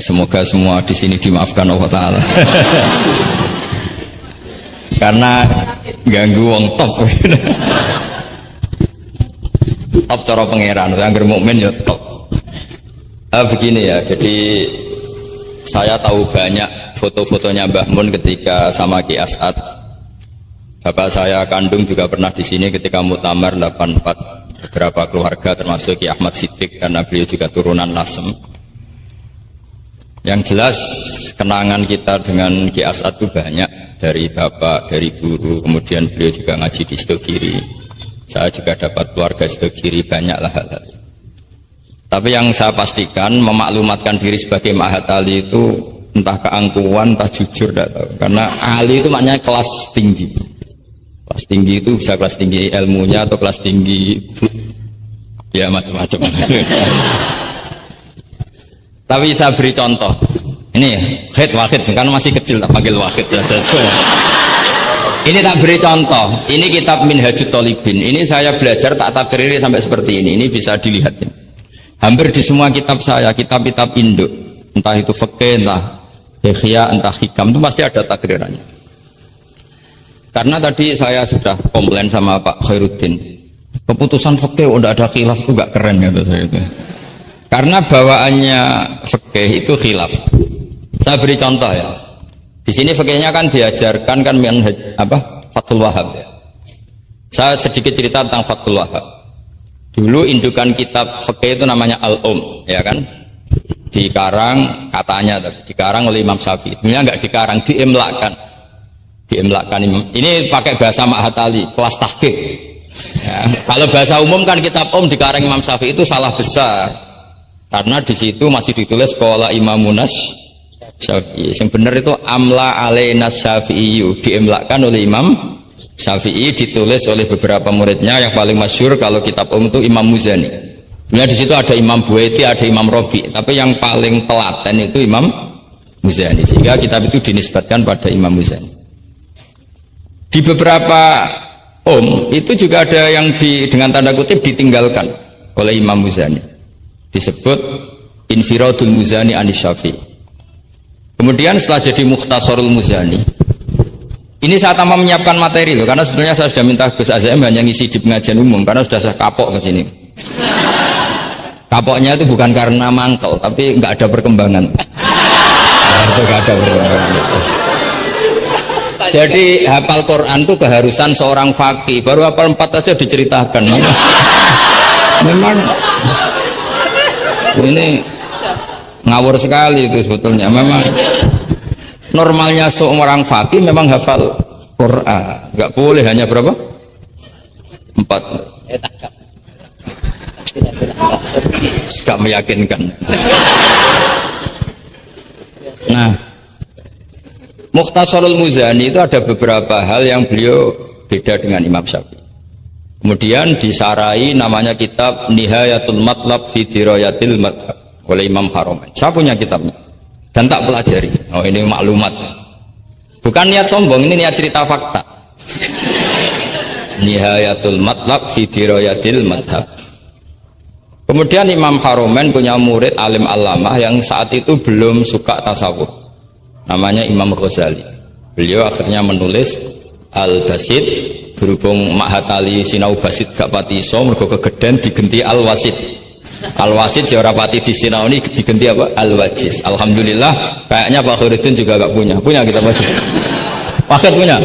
Semoga semua di sini dimaafkan Allah Ta'ala. Karena ganggu wong top. Top cara pangeran, angger mukmin ya top. Begini ya, jadi saya tahu banyak foto-fotonya Mbah Mun ketika sama Ki As'ad. Bapak saya kandung juga pernah di sini ketika Muktamar 84. Beberapa keluarga termasuk Ki Ahmad Siddiq karena beliau juga turunan Lasem. Yang jelas kenangan kita dengan Ki As'ad itu banyak, dari bapak, dari guru, kemudian beliau juga ngaji di Stogiri. Saya juga dapat keluarga Stogiri, banyaklah hal-hal. Tapi yang saya pastikan memaklumatkan diri sebagai Mahat Ali itu entah keangkuhan, entah jujur, tidak tahu. Karena Ali itu maknanya kelas tinggi. Kelas tinggi itu bisa kelas tinggi ilmunya atau kelas tinggi ya macam-macam. Tapi saya beri contoh. Ini Wahid kan masih kecil tak panggil Wahid saja. Ini tak beri contoh. Ini kitab Minhajut Thalibin. Ini saya belajar tak takriri sampai seperti ini. Ini bisa dilihat. Hampir di semua kitab saya, kitab-kitab induk, entah itu fikih, entah Ihya, entah Hikam, itu pasti ada takrirannya. Karena tadi saya sudah komplain sama Pak Khairuddin, keputusan fikih udah ada khilaf itu gak keren kata saya itu. Karena bawaannya fikih itu khilaf. Saya beri contoh ya. Di sini fikihnya kan diajarkan kan Fathul Wahab ya. Saya sedikit cerita tentang Fathul Wahab. Dulu indukan kitab fikih itu namanya ya kan? Dikarang katanya, dikarang oleh Imam Syafi'i. Sebenarnya enggak dikarang, diimlakkan. Ini pakai bahasa Mahat Ali, kelas tahqiq. Ya, kalau bahasa umum kan kitab dikarang Imam Syafi'i itu salah besar. Karena di situ masih ditulis qala Imamunas Syafi'i. Yang benar itu amla alaina Syafi'i, diimlakkan oleh Imam Syafi'i, ditulis oleh beberapa muridnya. Yang paling masyhur kalau kitab itu Imam Muzani. Sebenarnya di situ ada Imam Buaiti, ada Imam Robi, tapi yang paling telaten itu Imam Muzani. Sehingga kitab itu dinisbatkan pada Imam Muzani. Di beberapa itu juga ada yang dengan tanda kutip ditinggalkan oleh Imam Muzani. Disebut Infiradul Muzani Anis Syafi'i. Kemudian setelah jadi Mukhtasarul Muzani, ini saya tambah menyiapkan materi loh, karena sebenarnya saya sudah minta Gus Azam hanya ngisi di pengajian umum, karena sudah saya kapok ke sini. Kapoknya itu bukan karena mangkel, tapi nggak ada perkembangan. Nggak ada perkembangan. Jadi hafal Quran itu keharusan seorang faqih, baru hafal 4 aja diceritakan. Memang ini ngawur sekali itu sebetulnya. Memang normalnya seorang faqih memang hafal Quran, nggak boleh hanya berapa? 4. Gak meyakinkan. Nah, Mukhtasarul Muzani itu ada beberapa hal yang beliau beda dengan Imam Syafi'i. Kemudian disarai namanya kitab Nihayatul Matlab fi Dirayatil Madhab oleh Imam Haramain. Saya punya kitabnya dan tak pelajari. Oh, ini maklumat. Bukan niat sombong, ini niat cerita fakta. Nihayatul Matlab fi Dirayatil Madhab. Kemudian Imam Haramain punya murid alim alamah yang saat itu belum suka tasawuf, namanya Imam Ghazali. Beliau akhirnya menulis Al-Basit, berhubung Mahat Ali sinau Basit gak pati iso, mergo kegeden digenti Al-Wasit. Al-Wasit ya ora pati disinauni, digenti apa? Al-Wajiz. Alhamdulillah kayaknya Pak Khairuddin juga gak punya kita Wajiz. Wahid punya?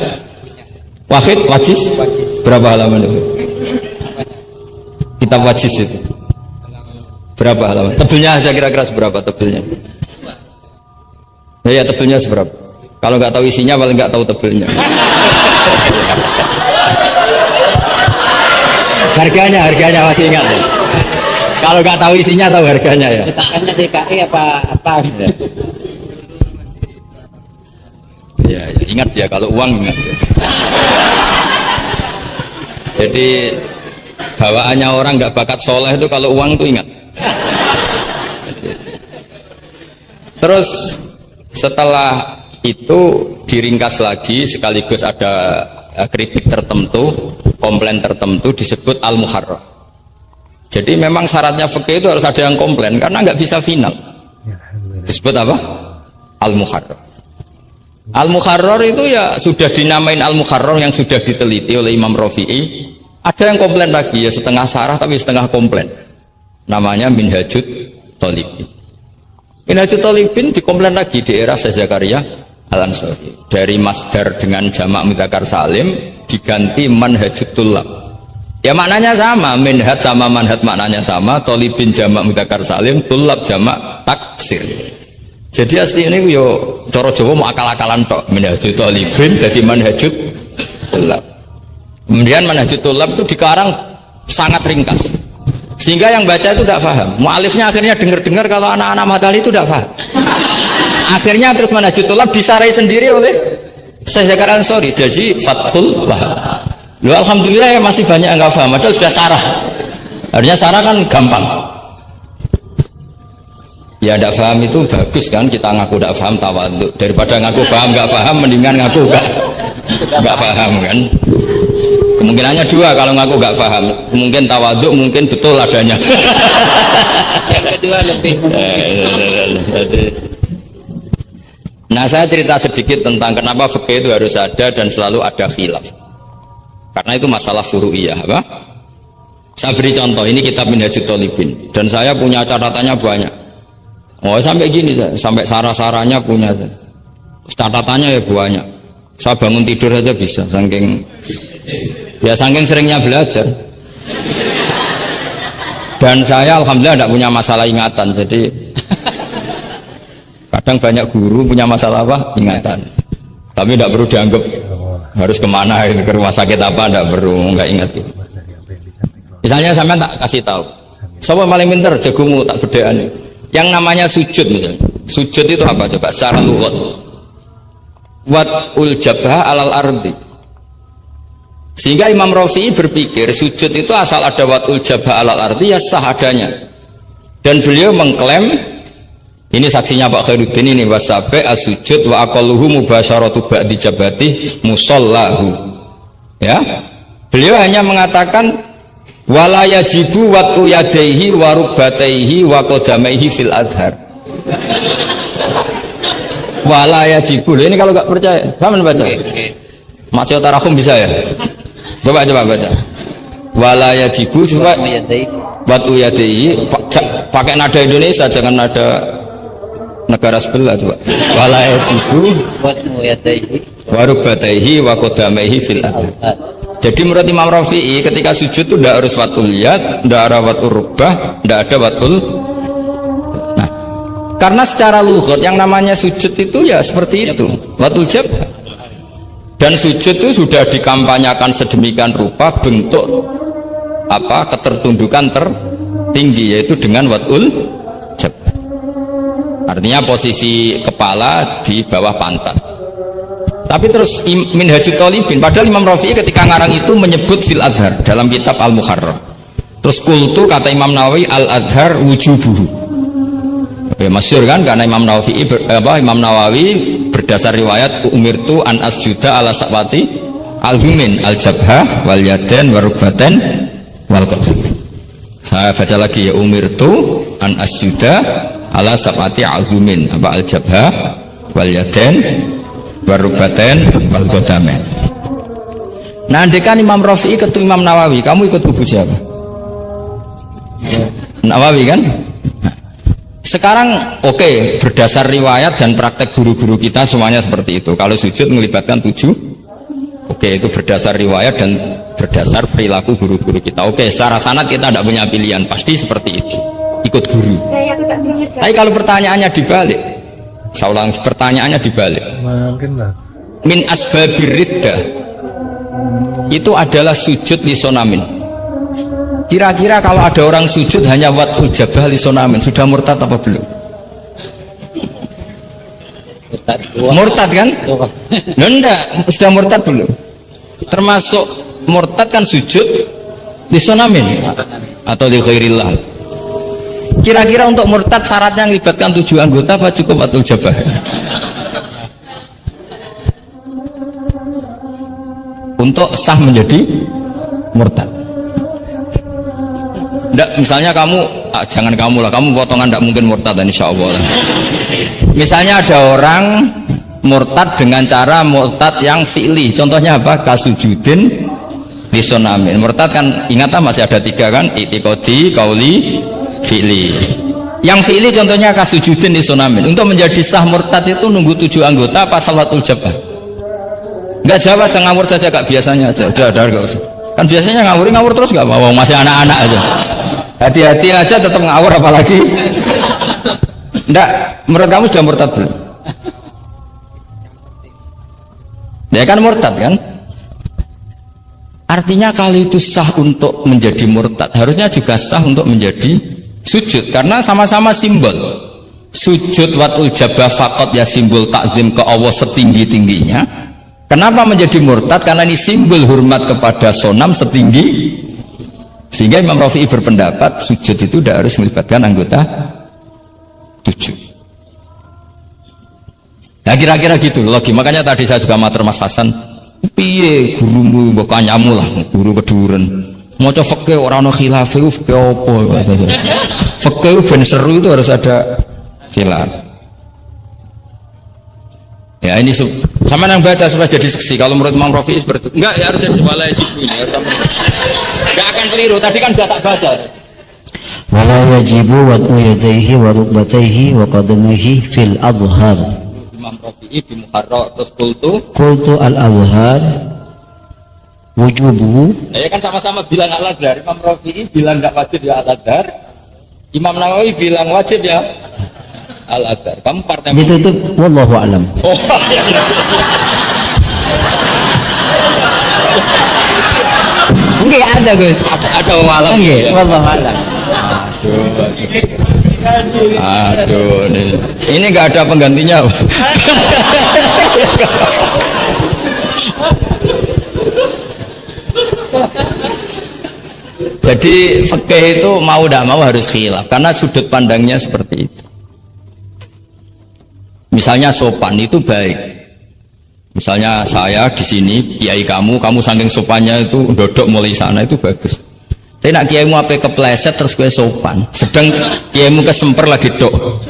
Wahid Wajiz? Berapa halaman itu? Kitab Wajiz itu berapa halaman? Tebelnya aja kira-kira seberapa tebelnya? Ya, tebelnya seberapa? Kalau nggak tahu isinya paling nggak tahu tebelnya. harganya masih ingat ya? Kalau nggak tahu isinya tahu harganya ya? Cetakannya DKI apa? Ya, ingat ya, kalau uang ingat ya. Jadi bawaannya orang nggak bakat soleh itu kalau uang itu ingat. Terus setelah itu diringkas lagi, sekaligus ada kritik tertentu, komplain tertentu, disebut Al-Muharrar. Jadi memang syaratnya fikih itu harus ada yang komplain, karena nggak bisa final. Terus Disebut apa? Al-Muharrar. Al-Muharrar itu ya sudah dinamain Al-Muharrar yang sudah diteliti oleh Imam Rafi'i. Ada yang komplain lagi ya setengah sarah tapi setengah komplain. Namanya Minhajut Thalibin. Minhajut Thalibin dikomplain lagi di era Syekh Zakaria Al-Ansari. Dari masdar dengan jamak mudzakkar salim diganti Manhajut Thullab. Ya maknanya sama, minhaj sama manhaj maknanya sama, Thalibin jamak mudzakkar salim, Thullab jamak taksir. Jadi asli ini yo cara Jawa mau akal-akalan tok, Minhajut Thalibin jadi Manhajut Thullab. Kemudian Manhajut Thullab itu dikarang sangat ringkas, sehingga yang baca itu tidak paham. Mu'alifnya akhirnya dengar-dengar kalau anak-anak Matali itu tidak paham. Akhirnya terus Manhajut Thullab disarai sendiri oleh Syekh Zakaria Al-Ansari, jadi Fathul Wahhab. Loh, alhamdulillah ya masih banyak yang nggak paham, padahal sudah sarah. Artinya sarah kan gampang. Ya tidak paham itu bagus kan, kita ngaku tidak paham tawadhu. Daripada ngaku paham nggak paham, mendingan ngaku nggak paham kan. Kemungkinannya dua kalau ngaku nggak paham, mungkin tawadhu, mungkin betul adanya. Yang kedua lebih. Nah, saya cerita sedikit tentang kenapa fikih itu harus ada dan selalu ada khilaf. Karena itu masalah furu'iyah, apa? Saya beri contoh, ini kitab Minhajut Thalibin dan saya punya catatannya banyak. Oh, sampai gini, sampai sarah-sarahnya punya. Catatannya ya banyak. Saya bangun tidur aja bisa, saking seringnya belajar. Dan saya alhamdulillah tidak punya masalah ingatan, jadi kadang banyak guru punya masalah apa? Ingatan. Tapi tidak perlu dianggap harus kemana, ke rumah sakit apa, tidak perlu, nggak ingat gitu. Misalnya sampai tak kasih tahu, siapa paling pintar jagomu tak bedaan. Yang namanya sujud misalnya, sujud itu apa coba secara lughat? Wat'ul jabha alal ardi. Sehingga Imam Rafi'i berpikir sujud itu asal ada wat'ul jabha alal ardi ya sah adanya. Dan beliau mengklaim, ini saksinya Pak Khairuddin ini, wasabe as-sujud wa aqalluhu mubasyaratu ba'di jabati musallahu. Ya. Beliau hanya mengatakan wala yajibu wat'u yadaihi wa rukbataihi wa qadamaihi fil adhar. Wala yajibu. Ini kalau nggak percaya, kamu baca. Masih tarakum bisa ya? Coba baca. Wala yajibu coba wat'u yadaihi pakai nada Indonesia, jangan nada negara sebelah coba. Wala yajibu wat'u yadaihi wa rukbataihi wa qadamaihi fil adhar. Jadi menurut Imam Rafi'i ketika sujud itu tidak harus watul yad, tidak ada watul rukbah, tidak ada watul. Nah, karena secara lughat yang namanya sujud itu ya seperti itu, watul jabha. Dan sujud itu sudah dikampanyakan sedemikian rupa bentuk apa ketertundukan tertinggi yaitu dengan watul jabha. Artinya posisi kepala di bawah pantat. Tapi terus Minhajut Thalibin, padahal Imam Rafi'i ketika ngarang itu menyebut fil adhar dalam kitab Al-Muharrar. Terus kultu kata Imam Nawawi al-adhar wujubuhu. Ya masyhur kan karena Imam Nawawi berdasar riwayat umirtu an asjuda ala sabati al-humin al-jabhah wal yaden warubatan wal qadam. Saya baca lagi ya, umirtu an asjuda ala sabati al-humin apa al-jabhah wal yaden warubaten wal qadamen. Nah, andekan Imam Rafi'i ketemu Imam Nawawi, kamu ikut kubu siapa? Nawawi kan? Nah, sekarang oke, berdasar riwayat dan praktek guru-guru kita semuanya seperti itu. Kalau sujud melibatkan 7, oke, itu berdasar riwayat dan berdasar perilaku guru-guru kita. Oke, secara sanad kita tidak punya pilihan, pasti seperti itu, ikut guru. Tapi kalau pertanyaannya dibalik, saya ulang, pertanyaannya dibalik. Min asbabir riddah itu adalah sujud lisonamin. Kira-kira kalau ada orang sujud hanya watul jabah lisonamin, sudah murtad apa belum? Murtad kan? Enggak, sudah murtad belum? Termasuk murtad kan sujud lisonamin atau li ghairillah. Kira-kira untuk murtad syaratnya melibatkan 7 anggota apa cukup watul jabah? Untuk sah menjadi murtad. Nggak, misalnya kamu jangan kamu lah, kamu potongan tidak mungkin murtad insya Allah. Misalnya ada orang murtad dengan cara murtad yang fi'li, contohnya apa? Kasujudin di sonamin. Murtad kan ingatlah masih ada 3 kan, i'tiqadi, qauli, fi'li. Yang fi'li contohnya kasujudin di sonamin. Untuk menjadi sah murtad itu nunggu 7 anggota apa salawatul jabah? Enggak jawab, ngawur saja kak, biasanya aja. Udah enggak usah. Kan biasanya ngawur terus enggak apa-apa, masih anak-anak aja. Hati-hati aja tetap ngawur apalagi. Enggak, menurut kamu sudah murtad belum? Ya kan murtad kan? Artinya kalau itu sah untuk menjadi murtad, harusnya juga sah untuk menjadi sujud, karena sama-sama simbol. Sujud watul jabah faqat ya simbol takzim ke Allah setinggi-tingginya. Kenapa menjadi murtad? Karena ini simbol hormat kepada sonam setinggi, sehingga Imam Rafi'i berpendapat sujud itu tidak harus melibatkan anggota 7. Nah kira-kira gitu logi. Makanya tadi saya juga matur Mas Hasan, piye gurumu mbok kanyamu lah, guru keduren maca fikih ora ono khilaf iku fikih apa? Fikih ben seru itu harus ada khilaf. Ya ini sama yang baca supaya jadi seksi. Kalau menurut Imam Rafi'i seperti itu enggak, ya harus jadi wala yajibu ini enggak akan keliru, tadi kan sudah tak baca. Wala yajibu wad'u yadayhi wa rukbatayhi wa qadamihi fil adhar. Imam Rafi'i di Muharrar terus qultu al-adhar wujubuhu. Ya kan sama-sama bilang al-adhar. Imam Rafi'i bilang enggak wajib ya al-adhar, Imam Nawawi bilang wajib ya al-adhar. Kamu partai itu wallahu alam. Oh iya. Enggak ada Gus. Ada malam. Enggak, wallahu alam. Aduh nih. Ini nggak ada penggantinya. Jadi fikih itu mau tidak mau harus khilaf karena sudut pandangnya seperti itu. Misalnya sopan itu baik. Misalnya saya di sini, kiai kamu saking sopannya itu dodok mulai sana itu bagus. Tapi nak kiaimu apa kepleset terus gue sopan, sedang kiaimu kesemper lagi dok.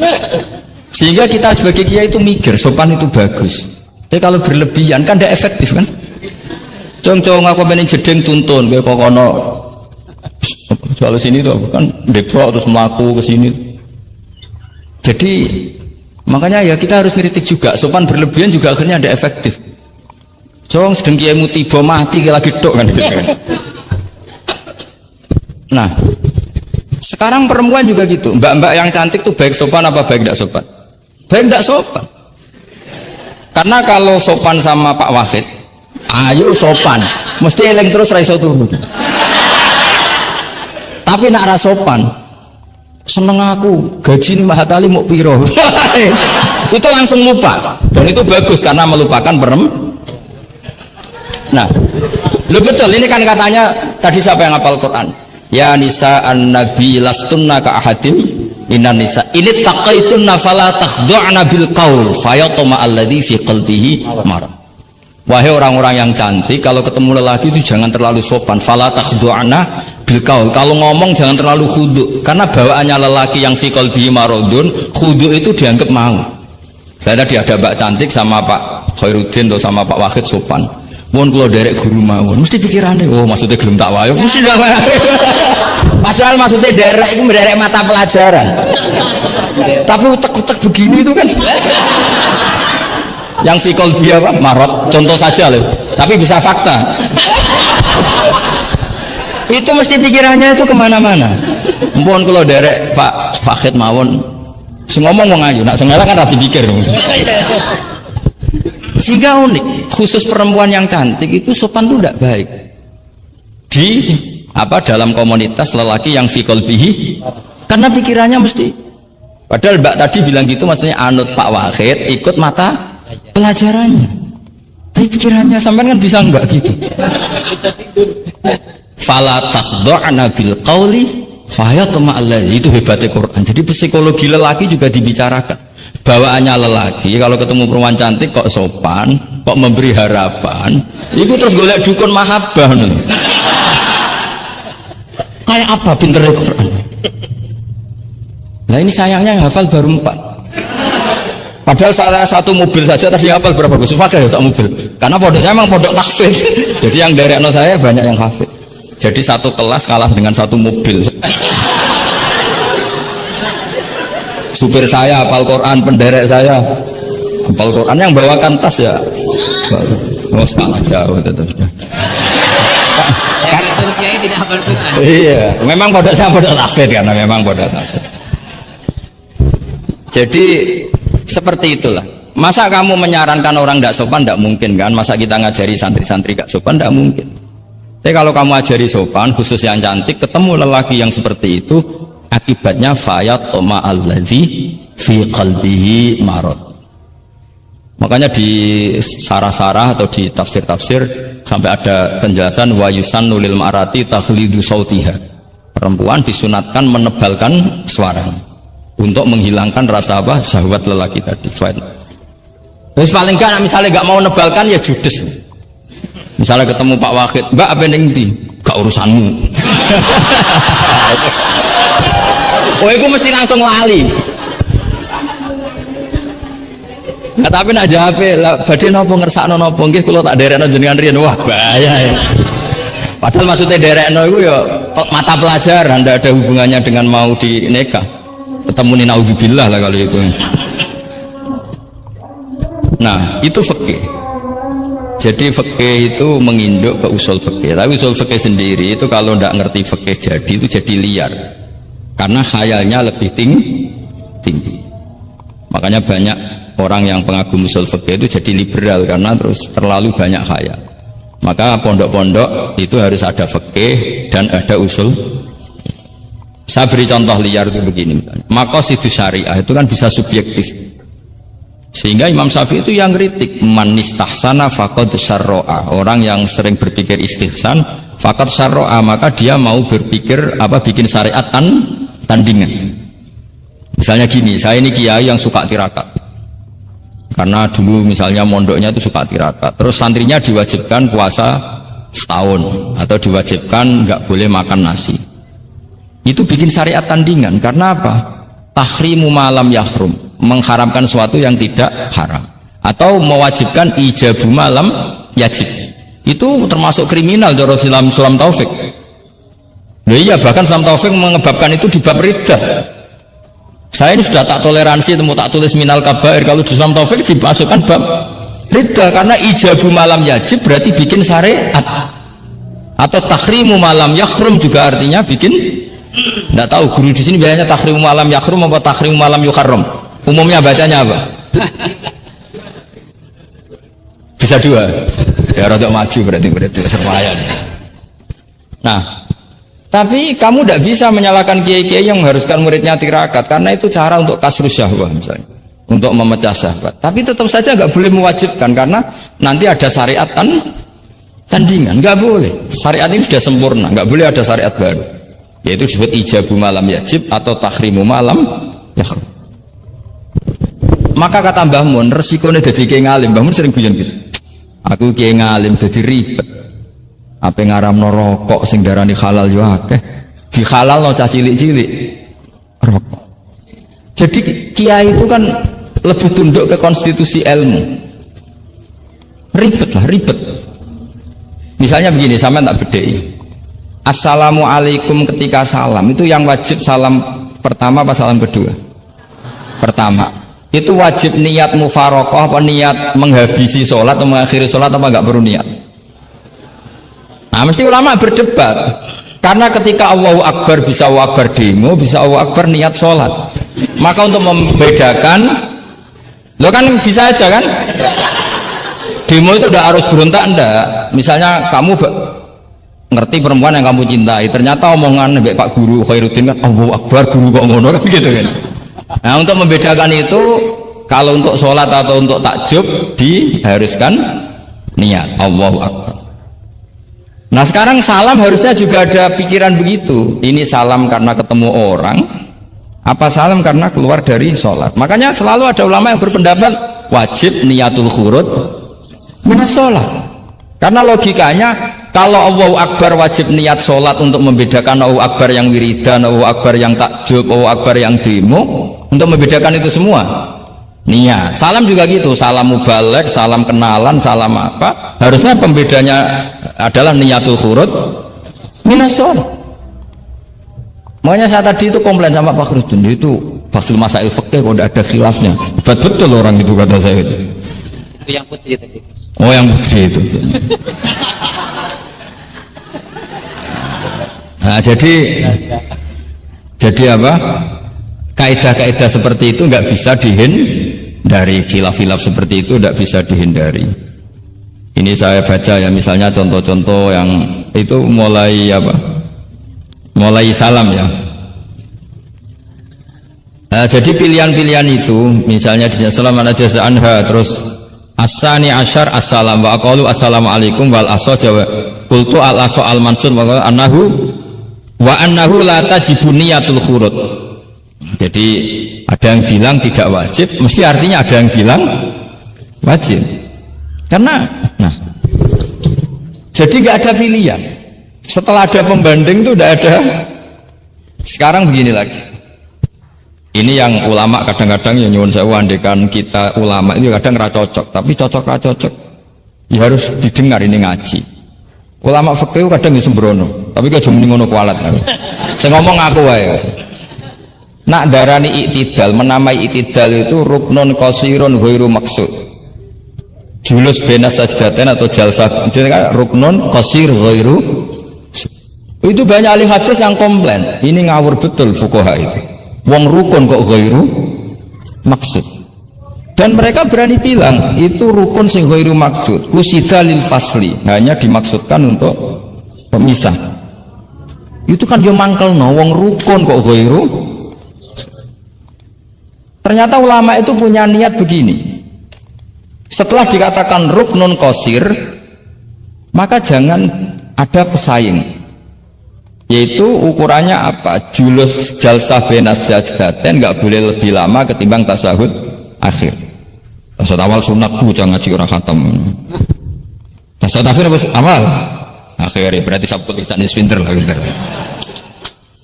Sehingga kita sebagai kiai itu mikir sopan itu bagus. Tapi kalau berlebihan kan tidak efektif kan. Cong aku pengen jedeng tuntun, gue kokono. Soal sini tuh kan deprok terus melaku ke sini. Jadi makanya ya kita harus kritik juga, sopan berlebihan juga akhirnya ada efektif. Jong sedang kiaimu tiba mati lagi dok kan gitu kan. Nah sekarang perempuan juga gitu, mbak-mbak yang cantik tuh baik sopan apa baik tidak sopan? Baik tidak sopan. Karena kalau sopan sama Pak Wahid, ayo sopan, mesti eleng terus raiso turun. Tapi nak ra sopan, seneng aku gaji ini mahatali mau piro. Itu langsung lupa, dan itu bagus karena melupakan perempuan. Nah lo betul, ini kan katanya tadi siapa yang hafal Quran, ya nisa an-nabi lastunna ka ahadim inan nisa ini taqaitunna fala takhdu'na bil qaul fayatma alladhi fi qalbihi marad. Wahai orang-orang yang cantik, kalau ketemu lelaki itu jangan terlalu sopan, fala takhdu'na bil qaul, kalau ngomong jangan terlalu khudu, karena bawaannya lelaki yang fi qalbihi maradun, khudu itu dianggap mau. Saya tadi ada mbak cantik sama Pak Khairuddin atau sama Pak Wahid sopan, mohon kalau derek guru mawon mesti pikirannya, oh maksudnya gelem tak wayo mesti dah. Pasal maksudnya derek itu menderek mata pelajaran, tapi utek-utek begini itu kan yang fikol dia apa marot, contoh saja loh, tapi bisa fakta. Itu mesti pikirannya itu kemana-mana. Mohon kalau derek Pak Fakid mawon ngomong mau ngayu, nak sengaja kan rati pikir. Sehingga unik, khusus perempuan yang cantik itu sopan itu tidak baik di apa dalam komunitas lelaki yang fikol bihi, karena pikirannya mesti. Padahal mbak tadi bilang gitu maksudnya anut Pak Wahid, ikut mata pelajarannya, tapi pikirannya sampai kan bisa enggak gitu. Fala takhdu'na bil qauli fayatma alladzi, itu hebatnya Quran. Jadi psikologi lelaki juga dibicarakan. Bawaannya lelaki kalau ketemu perempuan cantik kok sopan, kok memberi harapan, itu terus golek dukun mahabbah nih. Kayak apa pinternya Quran? Nah ini sayangnya yang hafal baru 4. Padahal saya satu mobil saja tadi hafal berapa Gus? Fakir ya satu mobil. Karena pondok saya memang pondok takfir. Jadi yang dari anak saya banyak yang hafid. Jadi satu kelas kalah dengan satu mobil. Supir saya hafal Quran, penderek saya hafal Quran, yang bawakan tas ya. Oh salah jauh itu. Yang satu kiai tidak hafal Quran. Iya, memang pondok saya pondok takfir karena memang pondok takfir. Jadi seperti itulah. Masa kamu menyarankan orang tidak sopan? Tidak mungkin kan. Masa kita ngajari santri-santri gak sopan? Tidak mungkin. Tapi kalau kamu ajari sopan, khusus yang cantik, ketemu lelaki yang seperti itu, akibatnya fayatoma alladzi fi qalbihi marad. Makanya di sarah-sarah atau di tafsir-tafsir sampai ada penjelasan wa yusannu lil marati takhlidu sautiha. Perempuan disunatkan menebalkan suaranya untuk menghilangkan rasa apa? Syahwat lelaki tadi. Terus paling enggak misalnya enggak mau nebalkan ya judes. Misalnya ketemu Pak Wahid, Mbak apa yang di? Gak urusanmu. Oh itu mesti langsung lali. Nah, tapi nak jawab lah, badhe napa ngersakno napa nggih kula tak derekno jenengan riyen. Wah bahaya ya. Padahal maksudnya derekno itu ya mata pelajaran, tidak ada hubungannya dengan mau dinikah. Ketemu ni naudzubillah lah kalau itu. Nah itu fikih. Jadi fikih itu menginduk ke usul fikih. Tapi usul fikih sendiri itu kalau tidak ngerti fikih jadi itu jadi liar. Karena khayalnya lebih tinggi. Makanya banyak orang yang pengagum usul fikih itu jadi liberal karena terus terlalu banyak khayal. Maka pondok-pondok itu harus ada fikih dan ada usul. Saya beri contoh liar itu begini misalnya. Maqasidus syariah itu kan bisa subjektif. Sehingga Imam Syafi'i itu yang kritik man istahsana faqad syarra'a. Orang yang sering berpikir istihsan faqad syarra'a, maka dia mau berpikir apa bikin syariat tandingan. Misalnya gini, saya ini kiai yang suka tirakat. Karena dulu misalnya mondoknya itu suka tirakat. Terus santrinya diwajibkan puasa setahun atau diwajibkan nggak boleh makan nasi. Itu bikin syariat tandingan. Karena apa? Tahrimu malam yahrum, mengharamkan sesuatu yang tidak haram, atau mewajibkan ijabu malam yajib. Itu termasuk kriminal cara dalam Sulam Taufik. Nah, iya, bahkan Sulam Taufik mengebabkan itu di bab riddah. Saya ini sudah tak toleransi, temu tak tulis minal kabair. Kalau di Sulam Taufik dimasukkan bab riddah karena ijabu malam yajib berarti bikin syariat. Atau tahrimu malam yahrum juga artinya bikin. Tidak tahu guru di sini biasanya tahrimu malam yakrum apa tahrimu malam yukarrom. Umumnya bacanya apa? Bisa dua. Ya rodok maju berarti sermayan. Nah, tapi kamu tidak bisa menyalahkan kiai-kiai yang mengharuskan muridnya tirakat karena itu cara untuk kasrus syahwah misalnya, untuk memecah syahwat. Tapi tetap saja nggak boleh mewajibkan karena nanti ada syariat tandingan. Nggak boleh. Syariat ini sudah sempurna, nggak boleh ada syariat baru. Yaitu disebut ijabu malam yajib atau tahrimu malam yahrum. Maka kata Mbah Mun, resikonya jadi kiai ngalim. Mbah Mun sering guyon gitu. Aku kiai ngalim jadi ribet. Apa ngaramno rokok sing darani halal yo akeh. Di halal no cah cilik-cilik rokok. Jadi kiai itu kan lebih tunduk ke konstitusi ilmu. Ribet. Misalnya begini, sampean tak bedheki. Assalamualaikum ketika salam itu yang wajib salam pertama apa salam kedua? Pertama. Itu wajib niat mufaroqah apa niat menghabisi sholat atau mengakhiri sholat apa enggak perlu niat? Nah mesti ulama berdebat karena ketika Allahu Akbar bisa Allahu Akbar demo, bisa Allahu Akbar niat sholat. Maka untuk membedakan, lo kan bisa aja kan? Demo itu udah harus berontak enggak? Misalnya kamu ngerti perempuan yang kamu cintai, ternyata omongan mbek Pak Guru Khairuddin kan Allahu Akbar guru kok ngono kan gitu kan. Nah untuk membedakan itu, kalau untuk sholat atau untuk takjub diharuskan niat Allahu Akbar. Nah sekarang salam harusnya juga ada pikiran begitu. Ini salam karena ketemu orang, apa salam karena keluar dari sholat. Makanya selalu ada ulama yang berpendapat wajib niatul khurud minas sholat. Karena logikanya kalau Allahu Akbar wajib niat sholat untuk membedakan Allahu Akbar yang wiridan, Allahu Akbar yang takjub, Allahu Akbar yang demo, untuk membedakan itu semua niat. Salam juga gitu, salam mubalek, salam kenalan, salam apa, harusnya pembedanya adalah niatul khurud minas sholat. Makanya saya tadi itu komplain sama Pak Krudun, itu Fasul Masail Fikih kok tidak ada khilafnya, betul orang itu kata saya itu. Itu yang putih tadi. Oh yang putih itu. Nah, jadi apa? Kaidah-kaidah seperti itu nggak bisa dihindari, khilaf-khilaf seperti itu nggak bisa dihindari. Ini saya baca ya, misalnya contoh-contoh yang itu mulai apa? Mulai salam ya. Nah, jadi pilihan-pilihan itu, misalnya di salam an-najasa anha, terus asani asyar assalam wa aqalu assalamualaikum wal aso jawa qultu al aso al mansur wa annahu la tajibu niyatul khurud. Jadi ada yang bilang tidak wajib, mesti artinya ada yang bilang wajib. Karena nah, jadi nggak ada pilihan. Setelah ada pembanding itu tidak ada. Sekarang begini lagi. Ini yang ulama kadang-kadang yang nyuwun sewu, andekan kita ulama itu kadang ra cocok, tapi cocok ya harus didengar, ini ngaji. Ulama fikih kadang ya sembrono, tapi kok jumlah ngono kualat. Saya ngomong aku wae. Nak darani iktidal, menamai iktidal itu ruknun qasirun ghairu maksud. Julus benas sajdatain atau jalsah, jadi ruknun qasir ghairu. Itu banyak ahli hadis yang komplain, ini ngawur betul fuqaha itu. Wong rukun kok ghairu maksud. Dan mereka berani bilang itu rukun sing ghairu maksud, kusida lil fasli, hanya dimaksudkan untuk pemisah. Itu kan dia mangkel no, wong rukun kok ghairu. Ternyata ulama itu punya niat begini. Setelah dikatakan ruknun qasir, maka jangan ada pesaing. Yaitu ukurannya apa? Julus jalsah benas sajdatain nggak boleh lebih lama ketimbang tasahud akhir. Tasawuf awal sunatku jangan ngaji orang khatam. Tasawuf akhir apa awal? Akhir, berarti sabtu lisan pinter lah, pinter.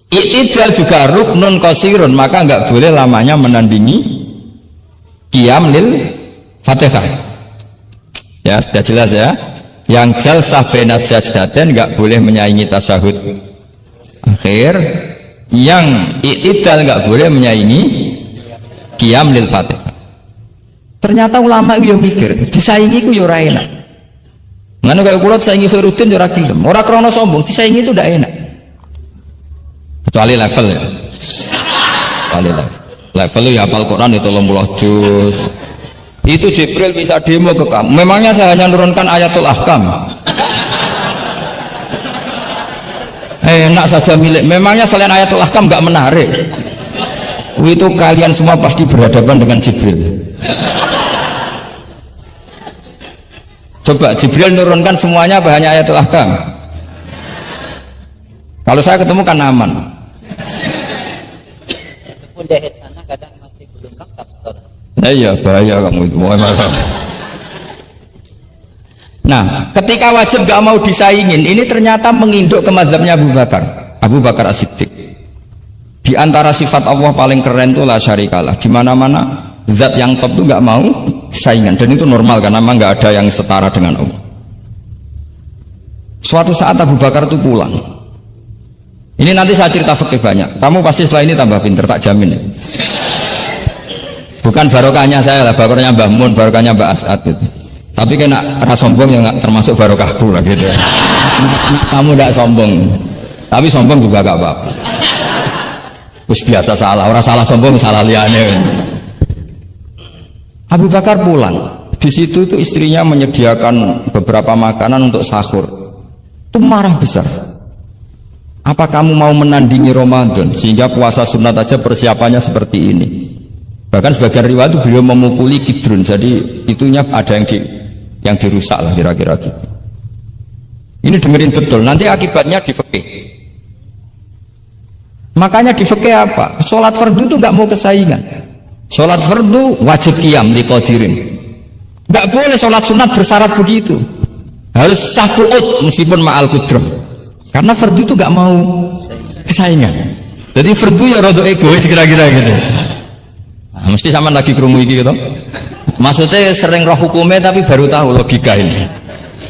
Iktidal juga ruknun qasirun, maka nggak boleh lamanya menandingi qiyam lil Fatihah. Ya, sudah jelas ya. Yang jalsah benas sajdatain nggak boleh menyaingi tasahud akhir. Yang iktidal nggak boleh menyaingi qiyam lil Fatihah. Ternyata ulama itu yang mikir, disaingi itu ya ora enak. Ngene kaya kula disaingi Khairuddin ya ora gelem. Ora krana sombong, disaingi itu ndak enak. Kecuali level ya. Kecuali level. Level ya hafal Quran itu 30 juz. Itu Jibril bisa demo ke kamu. Memangnya saya hanya nurunkan ayatul ahkam. Enak saja milik. Memangnya selain ayatul ahkam enggak menarik. Itu kalian semua pasti berhadapan dengan Jibril. Coba Jibril nurunkan semuanya apa hanya ayatul ahkam? Kalau saya ketemu kan aman. Walaupun di sana kadang masih belum lengkap saudara. Nah iya bahaya kamu itu. Nah ketika wajib gak mau disaingin, ini ternyata menginduk ke mazhabnya Abu Bakar As-Siddiq. Di antara sifat Allah paling keren itu la syarikalah. Di mana-mana zat yang top itu nggak mau saingan, dan itu normal karena memang nggak ada yang setara dengan Allah. Suatu saat Abu Bakar itu pulang. Ini nanti saya cerita fikih banyak. Kamu pasti setelah ini tambah pinter, tak jamin. Ya. Bukan barokahnya saya lah, barokahnya Mbah Mun, barokahnya Mbah As'ad gitu. Tapi kena rasa sombong yang nggak termasuk barokahku lah gitu. Kamu tidak sombong, tapi sombong juga gak apa-apa. Terus biasa salah, orang salah sombong salah liane. Abu Bakar pulang, di situ itu istrinya menyediakan beberapa makanan untuk sahur. Itu marah besar. Apa kamu mau menandingi Ramadan sehingga puasa sunat aja persiapannya seperti ini? Bahkan sebagian riwayat itu beliau memukuli kidrun, jadi itunya ada yang dirusak lah kira-kira gitu. Ini dengerin betul, nanti akibatnya di fikih. Makanya di fikih apa? Sholat fardu itu nggak mau kesaingan. Sholat fardu wajib qiyam liqadirin. Nggak boleh sholat sunat bersyarat begitu. harus sakuut meskipun ma'al kudroh, karena fardu itu gak mau kesaingan. Jadi fardu ya rada egois kira-kira gitu. Nah, mesti sama lagi krungu iki gitu. Maksudnya sering roh hukumnya tapi baru tahu logika ini.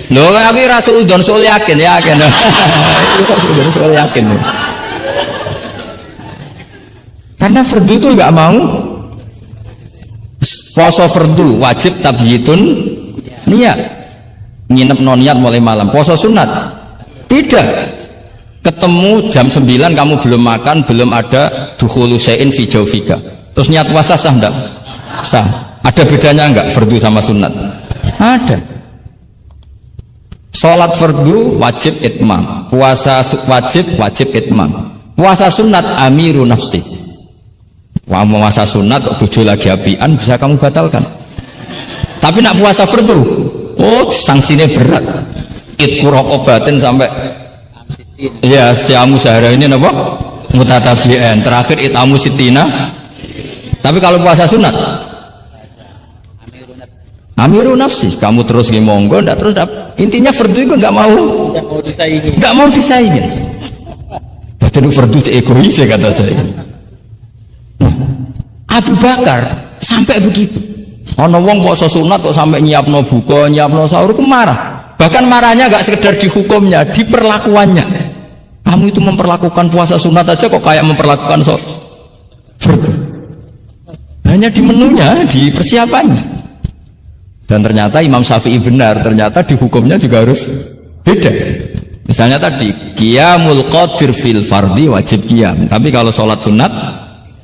Loh aku rasa udon soal yakin. Itu kok udon soal yakin. Karena fardu itu nggak mau. Puasa fardu wajib tabyitun niat. Nginep non niat mulai malam. Puasa sunat tidak. Ketemu jam 9 kamu belum makan, belum ada dukhulu syai'in fi jawfika. Terus niat puasa sah enggak? Sah. Ada bedanya enggak fardu sama sunat? Ada. Salat fardu wajib itmam, puasa wajib itmam. Puasa sunat amiru nafsi. Wah, puasa sunat kok bojo lagi apian bisa kamu batalkan. Tapi nak puasa fardu, oh sanksinya berat. Itku rokobatin sampai ya siamu sehari ini apa? Mutatabi'an. Terakhir itamu sitina. Tapi kalau puasa sunat amiru nafsi, kamu terus monggo, ndak terus intinya fardu itu nggak mau disaingin. Betul fardu egois ya kata saya. Nah, Abu Bakar sampai begitu. Ono wong puasa sunat kok sampai nyiapno buka, nyiapno sahur, ku marah. Bahkan marahnya nggak sekedar di hukumnya, di perlakuannya. Kamu itu memperlakukan puasa sunat aja kok kayak memperlakukan fardu. Hanya di menunya, di persiapannya. Dan ternyata Imam Syafi'i benar, ternyata di hukumnya juga harus beda. Misalnya tadi qiyamul qadir fil fardi wajib qiyam, tapi kalau sholat sunat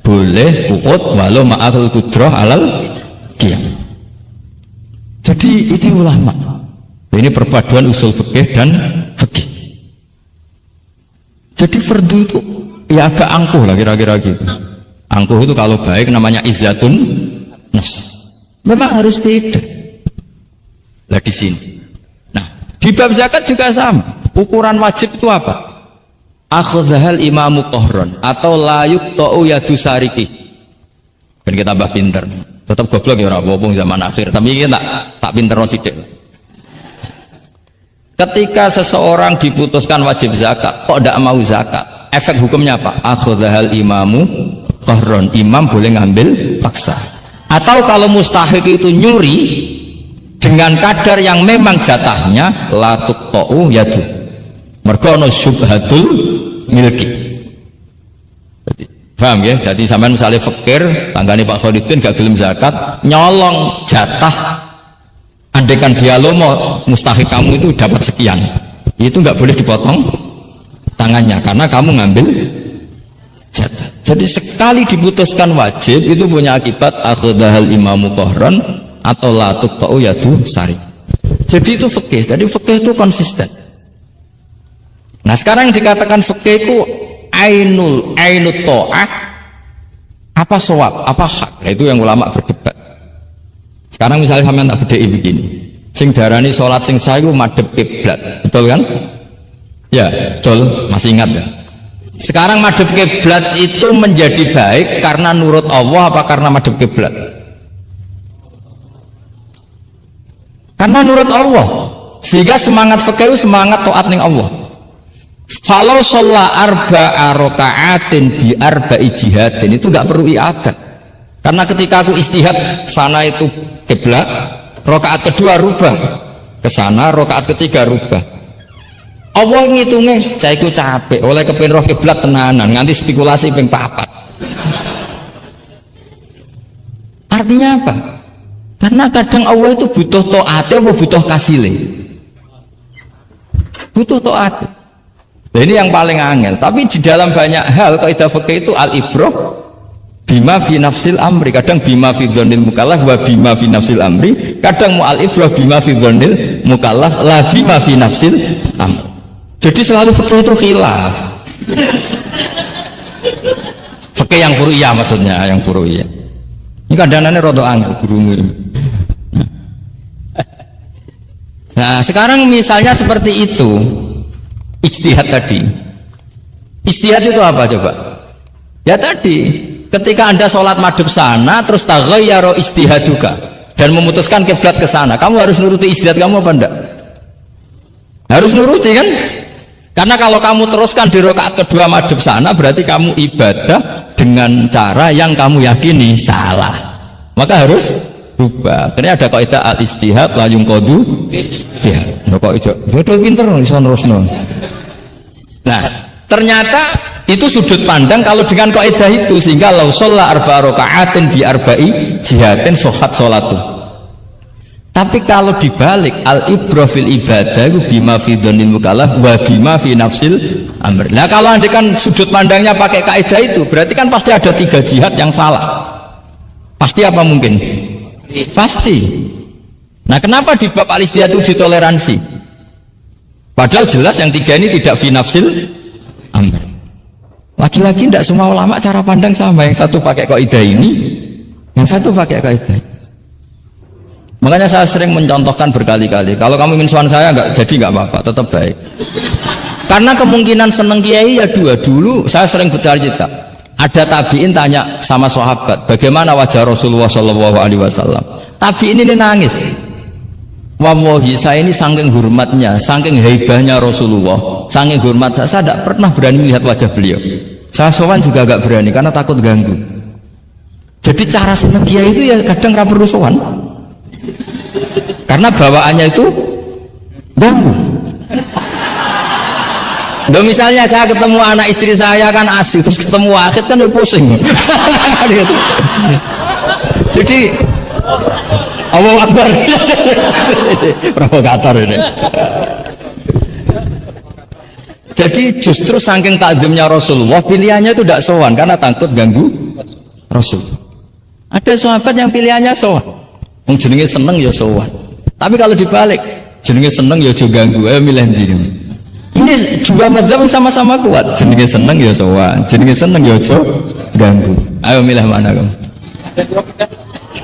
boleh qu'ud walau ma'al qudrah alal qiyam. Jadi itu ulama. Ini perpaduan usul fikih dan fikih. Jadi fardu itu ya agak angkuh lah kira-kira gitu. Angkuh itu kalau baik namanya izzatun nafs. Memang harus beda. Lah di sini. Nah, di bab zakat juga sama. Ukuran wajib itu apa? Akhadhal imamu qahron atau la yuqta'u yadu sariki. Ben kita tambah pinter. Tetap goblok ya ora apa-apa zaman akhir, tapi iki tak pinterno sithik. Ketika seseorang diputuskan wajib zakat, kok tidak mau zakat? Efek hukumnya apa? Akhadhal imamu qahron. Imam boleh ngambil paksa. Atau kalau mustahik itu nyuri dengan kadar yang memang jatahnya la tuqta'u yadu, mergo ana syubhatul milki. Paham ya? Jadi sampean misalnya fakir, tanggane Pak Khalidin gak gelem zakat, nyolong jatah, andaikan dia lomo mustahik kamu itu dapat sekian, itu nggak boleh dipotong tangannya karena kamu ngambil jatah. Jadi sekali diputuskan wajib itu punya akibat akhadhal imamu qahran atau la tuqta'u yadu sari. Jadi itu fikih. Jadi fikih itu konsisten. Nah, sekarang dikatakan fikih itu ainut ta'ah apa shawab, apa hak. Nah, itu yang ulama berdebat. Sekarang misalnya sampean tak bedheki begini. Sing darani salat sing sah iku madhep kiblat. Betul kan? Ya, betul. Masih ingat ya? Sekarang madhep kiblat itu menjadi baik karena nurut Allah apa karena madhep kiblat? Karena nurut Allah, sehingga semangat fikih semangat taat ning Allah. Falau sholla arba'a raka'atin bi arba'i jihadin, itu nggak perlu i'adah. Karena ketika aku istihad sana itu kiblat, rakaat kedua rubah ke sana, rakaat ketiga rubah. Allah ngitungnya, caiku capek, oleh kepen roh kiblat tenanan, nganti spekulasi ping 4. Artinya apa? Karena kadang Allah itu butuh taat apa butuh kasile? Butuh taat. Nah, ini yang paling angel. Tapi di dalam banyak hal kaidah fikih itu al-ibrah bima fi nafsil amri. Kadang bima fi dzannil mukallaf wa bima fi nafsil amri. Kadang mu al-ibrah bima fi dzannil mukallaf la bima fi nafsil amri. Jadi selalu fikih itu khilaf. Fikih yang furu'iyah maksudnya, yang furu'iyah. Ini kadang-kadang rada angel gurumu ini. Nah, sekarang misalnya seperti itu, ijtihad tadi. Ijtihad itu apa coba? Ya tadi, ketika Anda sholat madhep sana, terus taghayyara ijtihaduka dan memutuskan kiblat ke sana, kamu harus nuruti ijtihad kamu apa enggak? Harus nuruti kan? Karena kalau kamu teruskan di rakaat kedua madhep sana, berarti kamu ibadah dengan cara yang kamu yakini salah. Maka harus rubah. Karena ada kaidah al-istihad la yunqadu ijtihad. Kok ijo bodoh pinter iso nerusno. Nah, ternyata itu sudut pandang kalau dengan kaidah itu, sehingga lau shalla arba'a raka'atin bi arba'i jihadin sahhat salatu. Tapi kalau dibalik al-ibrah fil ibadah itu bima fi dzannil mukallaf wa bima fi nafsil amr. Nah, kalau andai kan sudut pandangnya pakai kaidah itu, berarti kan pasti ada 3 jihad yang salah. Pasti apa mungkin? Pasti. Nah, kenapa di bab al-istihad itu ditoleransi? Padahal jelas yang 3 ini tidak fi nafsil amr. Lagi-lagi tidak semua ulama cara pandang sama. Yang satu pakai kaidah ini, yang satu pakai kaidah. Makanya saya sering mencontohkan berkali-kali, kalau kamu ingin suan saya enggak jadi enggak apa-apa, tetap baik. Karena kemungkinan seneng kiai ya dua. Dulu saya sering bercerita, ada tabiin tanya sama sahabat, bagaimana wajah Rasulullah Shallallahu Alaihi Wasallam. Tabiin ini nangis. Wallahi, saya ini saking hormatnya, saking haibahnya Rasulullah, saking hormat saya tidak pernah berani melihat wajah beliau. Saya sowan juga agak berani karena takut ganggu. Jadi cara seneng kiai itu ya kadang nggak perlu sowan. Karena bawaannya itu ganggu. Loh, misalnya saya ketemu anak istri saya kan asik, terus ketemu wakil kan pusing. Jadi Allahu Akbar. Provokator ini. Jadi justru saking takzimnya Rasulullah, pilihannya itu tidak sowan karena takut ganggu Rasul. Ada sahabat yang pilihannya sowan, jenenge seneng ya sowan. Tapi kalau dibalik, jenenge seneng ya aja ganggu, ayo milih ndi. Ini dua mazhab sama-sama kuat, jenenge seneng ya sowan, jenenge seneng ya aja ganggu. Ayo milih mana kamu?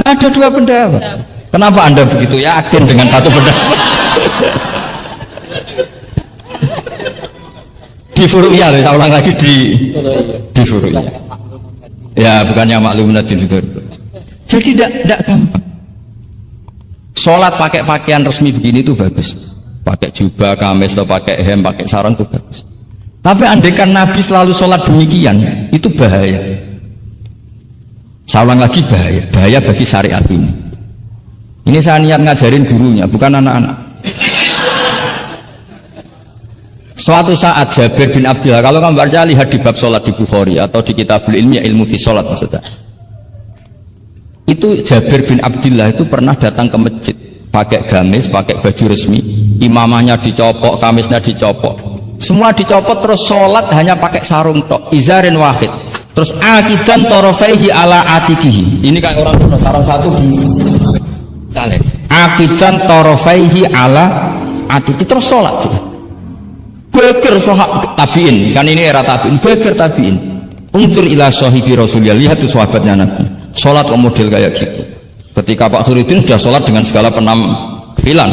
Ada 2 pendapat. Kenapa Anda begitu yakin dengan satu pendapat? Di Furu'iyah, saya ulang lagi di Furu'iyah. Ya, bukannya makluminatin itu. Jadi tidak gampang. Sholat pakai pakaian resmi begini itu bagus, pakai jubah, kamis, atau pakai hem, pakai sarung itu bagus. Tapi andaikan Nabi selalu sholat demikian, itu bahaya. Saya ulang lagi, bahaya bagi syariat ini. Ini saya niat ngajarin gurunya, bukan anak-anak. Suatu saat Jabir bin Abdillah, kalau kamu baca lihat di bab sholat di Bukhari atau di Kitabul Ilmi, ilmu fi sholat maksudnya. Itu Jabir bin Abdillah itu pernah datang ke masjid pakai gamis, pakai baju resmi, imamahnya dicopok, kamisnya dicopok, semua dicopot, terus sholat hanya pakai sarung tok, izarin wahid, terus akidan torofaihi ala atikihi. Ini kayak orang punya sarung satu di kalian, akidan torofaihi ala atiki, terus sholat. Beker sahabat tabiin, kan ini era tabiin, beker tabiin. Unzur ila sahibi Rasulullah, lihat tuh sahabatnya Nabi. Sholat kok model kayak gitu. Ketika Pak Khairuddin sudah sholat dengan segala penampilan,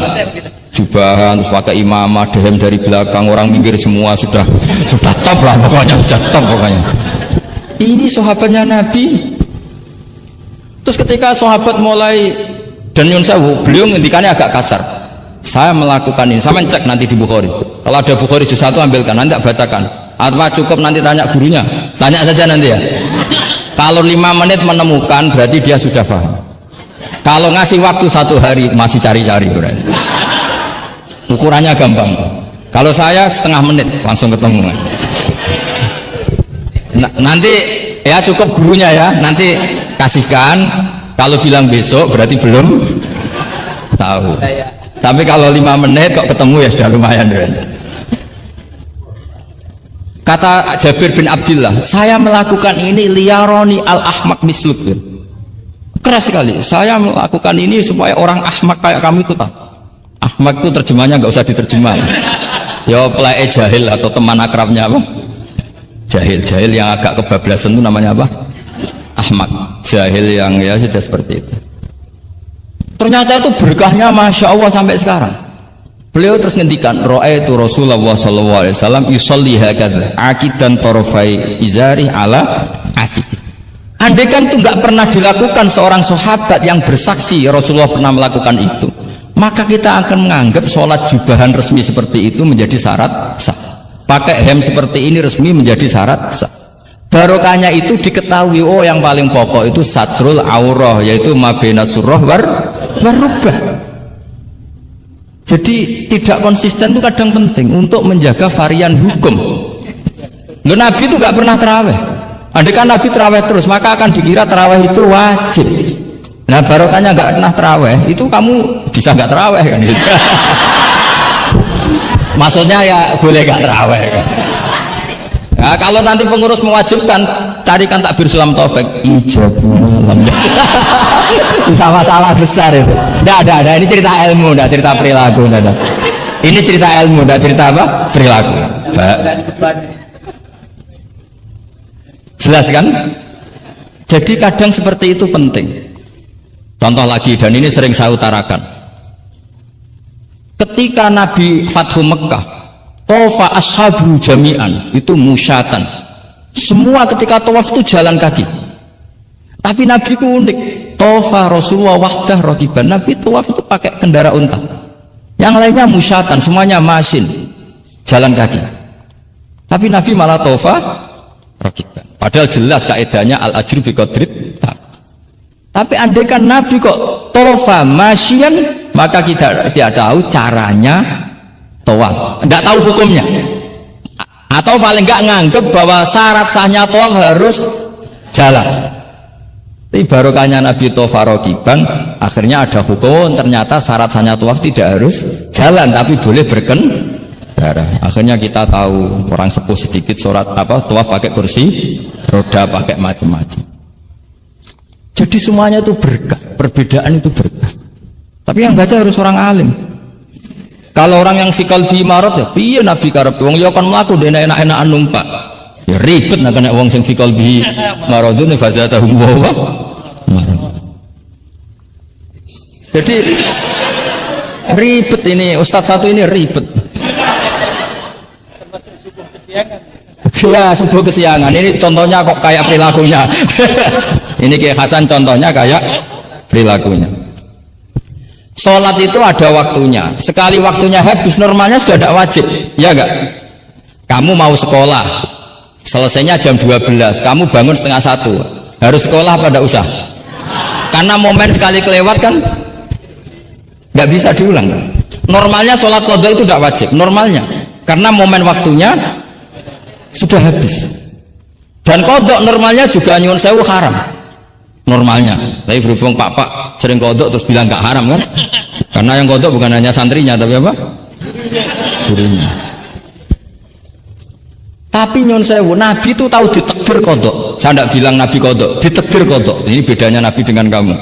jubahan, terus pakai imamah, dehem dari belakang, orang minggir semua, sudah top lah pokoknya, sudah top pokoknya. Ini sahabatnya Nabi. Terus ketika sahabat mulai dan nyun sewu, beliau ngendikannya agak kasar. Saya melakukan ini, saya cek nanti di Bukhari. Kalau ada Bukhari juz 1 ambilkan, nanti bacakan. Atau cukup nanti tanya gurunya, tanya saja nanti ya. Kalau 5 menit menemukan berarti dia sudah paham. Kalau ngasih waktu 1 hari masih cari-cari berarti. Ukurannya gampang. Kalau saya setengah menit langsung ketemu. Nanti ya cukup gurunya ya, nanti kasihkan. Kalau bilang besok berarti belum tahu. Tapi kalau 5 menit kok ketemu ya sudah lumayan. Kata Jabir bin Abdillah, saya melakukan ini liyaroni al-ahmak misluk. Keras sekali. Saya melakukan ini supaya orang ahmak kayak kamu itu tahu. Ahmak itu terjemahnya nggak usah diterjemah. Ya pelai jahil atau teman akrabnya apa? Jahil yang agak kebablasan itu namanya apa? Ahmak. Jahil yang ya sudah seperti itu. Ternyata itu berkahnya masya Allah sampai sekarang. Beliau terus ngendikan, ra'aitu Rasulullah sallallahu alaihi wasallam yusolli hakadza aqidan tarafai izari ala atiqi. Andai kan itu enggak pernah dilakukan seorang sahabat yang bersaksi Rasulullah pernah melakukan itu, maka kita akan menganggap sholat jubahan resmi seperti itu menjadi syarat sah. Pakai hem seperti ini resmi menjadi syarat sah. Barokahnya itu diketahui, oh yang paling pokok itu satrul aurah, yaitu mabena surah warubah. Jadi tidak konsisten itu kadang penting untuk menjaga varian hukum. Loh, Nabi itu gak pernah terawih. Andai kan Nabi terawih terus, maka akan dikira terawih itu wajib. Nah barokahnya gak pernah terawih, itu kamu bisa gak terawih kan gitu. Maksudnya ya boleh gak terawih kan. Nah, kalau nanti pengurus mewajibkan, carikan takbir sulam taufik ijabul malam. Sama salah besar itu. Ada. Ini cerita ilmu, tidak cerita perilaku. Ini cerita ilmu, tidak cerita apa? Perilaku. Jelas kan? Jadi kadang seperti itu penting. Contoh lagi, dan ini sering saya utarakan. Ketika Nabi Fathu Mekah, Tofa ashabu jami'an, itu musyatan. Semua ketika tawaf itu jalan kaki. Tapi Nabi itu unik. Tofa Rasulullah wahdah rokiban. Nabi tawaf itu pakai kendaraan unta. Yang lainnya musyatan, semuanya masin, jalan kaki. Tapi Nabi malah tofa rokiban. Padahal jelas kaedahnya al-ajru bi qadrit. Tapi andai kan Nabi kok tofa masyian, maka kita tidak tahu caranya tawaf, tidak tahu hukumnya, atau paling nggak nganggep bahwa syarat sahnya tawaf harus jalan. Tapi barokahnya Nabi tofa rokiban, akhirnya ada hukum, ternyata syarat sahnya tawaf tidak harus jalan, tapi boleh berkendara. Akhirnya kita tahu orang sepuh sedikit sholat apa tawaf pakai kursi roda, pakai macam-macam. Jadi semuanya itu berkah, perbedaan itu berkah. Tapi yang baca harus orang alim. Kalau orang yang fikal bi marot ya, piye Nabi karep wong ya kon mlaku dene enak-enakan numpak. Ya ribet nek kena wong sing fikal bi marodun fazatahu wa marad. Jadi ribet ini ustaz satu ini ribet. Ya subuh kesiangan. Ini contohnya kok kayak perilakunya. Ini Kiai Hasan contohnya kayak perilakunya. Sholat itu ada waktunya. Sekali waktunya habis, normalnya sudah tidak wajib, ya enggak? Kamu mau sekolah, selesainya jam 12, kamu bangun setengah 1, harus sekolah pada usah. Karena momen sekali kelewat kan, nggak bisa diulang. Normalnya sholat qadha itu tidak wajib, normalnya, karena momen waktunya sudah habis. Dan qadha normalnya juga nyuwun sewu haram. Normalnya, tapi berhubung pak sering kodok terus bilang gak haram kan? Karena yang kodok bukan hanya santrinya tapi apa? Gurunya. Tapi nyun sewu, Nabi itu tahu ditekbir kodok. Saya tidak bilang Nabi kodok, ditekbir kodok. Ini bedanya Nabi dengan kamu.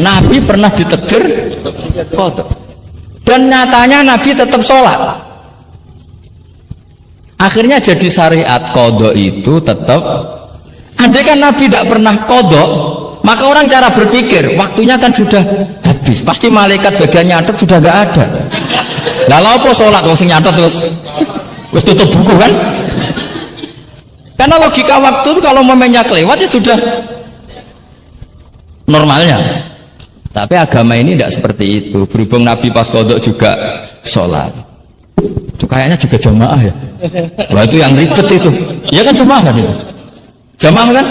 Nabi pernah ditekbir kodok, dan nyatanya Nabi tetap sholat. Akhirnya jadi syariat kodok itu tetap. Andai kan Nabi tidak pernah kodok, maka orang cara berpikir waktunya kan sudah habis, pasti malaikat bagian nyatet sudah nggak ada. Lalu apa sholat wong sing nyatet terus tutup buku kan? Karena logika waktu itu kalau momennya kelewat ya sudah normalnya. Tapi agama ini tidak seperti itu. Berhubung Nabi pas kodok juga sholat, itu kayaknya juga jamaah ya. Wah itu yang ribet itu. Ya kan jamaah kan itu. Jamaah kan,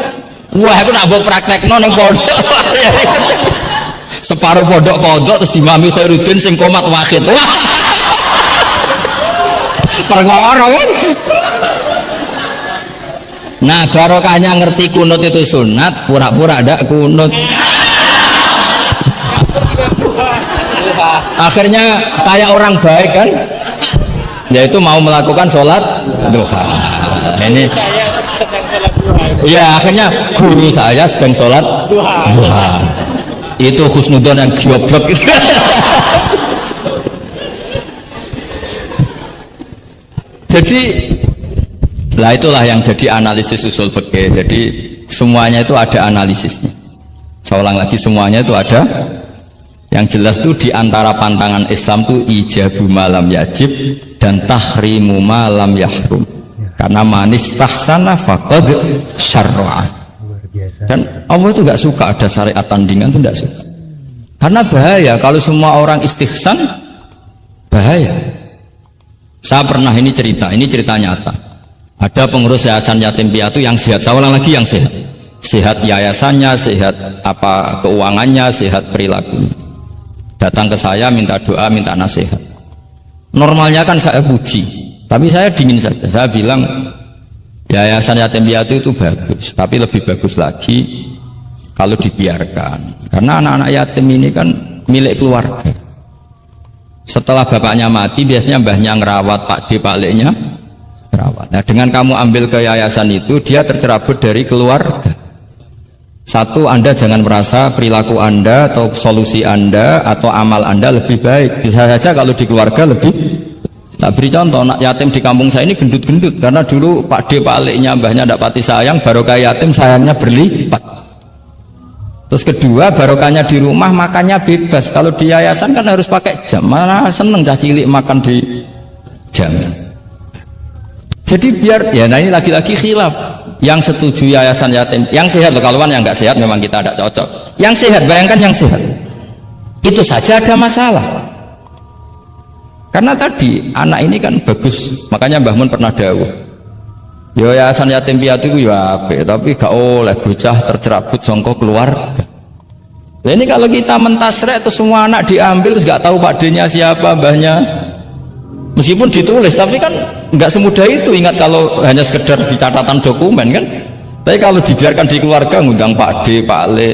wah aku nak buat praktek non yang pondok. Separuh pondok kodok terus dimami Khairuddin sing komat wahid. Wah, perkara kan. Nah barokahnya ngerti kunut itu sunat, pura-pura ada kunut. Akhirnya kayak orang baik kan, yaitu mau melakukan sholat duha. Ini. Ya akhirnya guru saya sedang sholat duha. Itu husnudon yang goblok. Jadi lah itulah yang jadi analisis usul fikih. Jadi semuanya itu ada analisisnya. Saya ulang lagi, semuanya itu ada. Yang jelas itu diantara pantangan Islam itu ijabu malam yajib dan tahrimu malam yahrum. Karena manis tahsana faqad syarra'a. Dan Allah itu nggak suka ada syariat tandingan, itu nggak suka. Karena bahaya kalau semua orang istihsan, bahaya. Saya pernah ini cerita nyata. Ada pengurus yayasan yatim piatu yang sehat, saya ulang lagi yang sehat. Sehat yayasannya, sehat apa keuangannya, sehat perilaku. Datang ke saya minta doa, minta nasihat. Normalnya kan saya puji, tapi saya dingin saja. Saya bilang yayasan yatim piatu itu bagus, tapi lebih bagus lagi kalau dibiarkan. Karena anak-anak yatim ini kan milik keluarga. Setelah bapaknya mati, biasanya mbahnya ngerawat, Pak D, Pak Leknya ngerawat. Nah, dengan kamu ambil ke yayasan itu, dia tercerabut dari keluarga. Satu, Anda jangan merasa perilaku Anda atau solusi Anda atau amal Anda lebih baik. Bisa saja kalau di keluarga lebih. Tak beri contoh, anak yatim di kampung saya ini gendut-gendut. Karena dulu Pak D, Pak Leknya, mbahnya tidak pati sayang, barokah yatim sayangnya berlipat. Terus kedua, barokahnya di rumah makannya bebas. Kalau di yayasan kan harus pakai jam. Mana seneng cah cilik makan di jam. Jadi biar, ya nah ini lagi-lagi khilaf. Yang setuju yayasan yatim, yang sehat loh, kalau yang nggak sehat memang kita tidak cocok. Yang sehat, bayangkan yang sehat. Itu saja ada masalah. Karena tadi anak ini kan bagus, makanya Mbah Mun pernah dawuh. Ya yayasan yatim piatu itu ya apik, tapi gak oleh bocah tercerabut sangka keluarga. Nah ini kalau kita mentasrek terus semua anak diambil terus gak tahu Pak D-nya siapa, mbahnya. Meskipun ditulis, tapi kan nggak semudah itu. Ingat kalau hanya sekedar di catatan dokumen kan. Tapi kalau dibiarkan di keluarga, ngundang Pak D, Pak Le,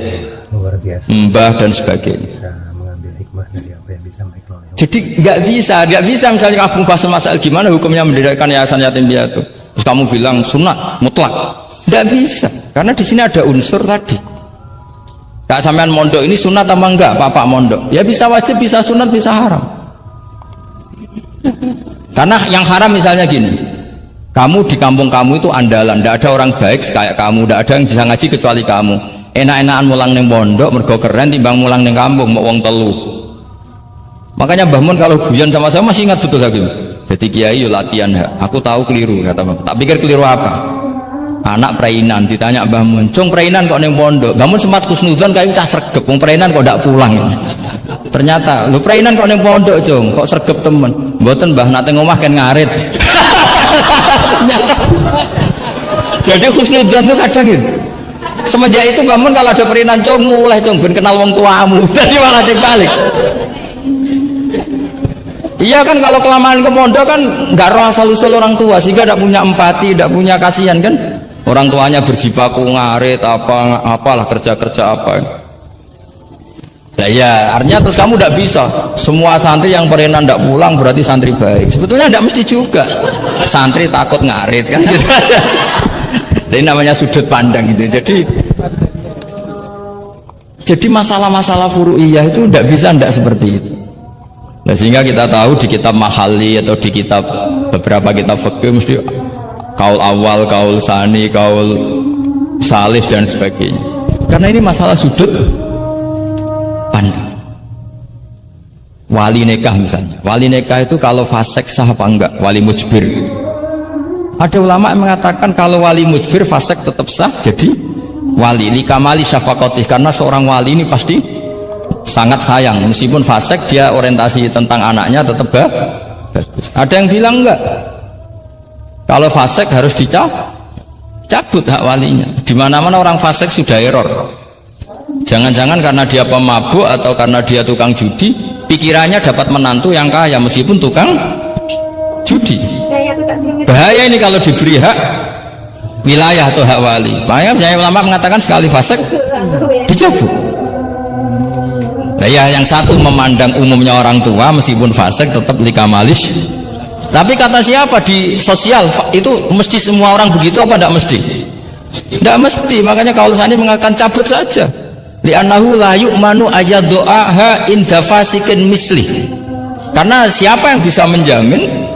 Mbah dan sebagainya. Bisa mengambil hikmah dari apa yang bisa mereka lewat. Jadi nggak bisa misalnya kamu bahas masalah gimana hukumnya mendirikan yayasan yatim piatu. Terus kamu bilang sunat mutlak, nggak bisa. Karena di sini ada unsur tadi. Kak sampean mondok ini sunat apa enggak? Bapak mondok, ya bisa wajib, bisa sunat, bisa haram. Karena yang haram misalnya gini, kamu di kampung kamu itu andalan, tidak ada orang baik kayak kamu, tidak ada yang bisa ngaji kecuali kamu. Enak-enakan mulang neng pondok, mergo keren timbang mulang neng kampung, mau wong telu. Makanya Mbah Mun kalau guyon sama saya masih ingat betul lagi. Jadi kiai yo latihan, aku tahu keliru kata Mbah. Tak pikir keliru apa? Anak perainan ditanya Mbah Mun, "Cung perainan kok neng pondok?" Mbah Mun sempat kusnudon kayak cah sregep, wong perainan kok ndak pulang. Ternyata, lu perainan kok neng pondok, Cung, kok sregep temen. Mboten Mbah, nate ngomah kan ngarit. Jadi husnudzon itu kadang gitu. Semenjak itu Mbah Mun kalau ada perainan, Cung, mulai Cung ben kenal wong tuamu. Jadi malah dibalik. Iya kan kalau kelamaan ke pondok kan nggak roh asal usul orang tua, sehingga tidak punya empati, tidak punya kasihan kan. Orang tuanya berjibaku ngarit apalah kerja apa. Nah ya, artinya terus kamu tidak bisa semua santri yang perenan tidak pulang berarti santri baik. Sebetulnya tidak mesti juga. Santri takut ngarit kan. Ini namanya sudut pandang gitu. Jadi masalah-masalah furu'iyah itu tidak bisa tidak seperti itu. Nah, sehingga kita tahu di kitab Mahali atau di kitab beberapa kitab fikih mesti kaul awal, kaul sani, kaul salis dan sebagainya. Karena ini masalah sudut pandang. Wali nikah misalnya, wali nikah itu kalau fasik sah apa enggak? Wali mujbir. Ada ulama yang mengatakan kalau wali mujbir fasik tetap sah jadi wali. Likamali syafaqatih, karena seorang wali ini pasti sangat sayang, meskipun fasik dia orientasi tentang anaknya tetap bagus. Ada yang bilang enggak, kalau fasik harus dicabut hak walinya. Dimana-mana orang fasik sudah error. Jangan-jangan karena dia pemabuk atau karena dia tukang judi, pikirannya dapat menantu yang kaya meskipun tukang judi. Bahaya ini kalau diberi hak wilayah atau hak wali. Makanya ulama mengatakan sekali fasik dicabut. Nah ya, yang satu memandang umumnya orang tua meskipun fasik tetap likamalis. Tapi kata siapa di sosial itu mesti semua orang begitu apa tidak mesti? Tidak mesti. Makanya kalau saya mengatakan cabut saja. Li'annahu la yu'manu ayyadu'aha inda fasikin misli. Karena siapa yang bisa menjamin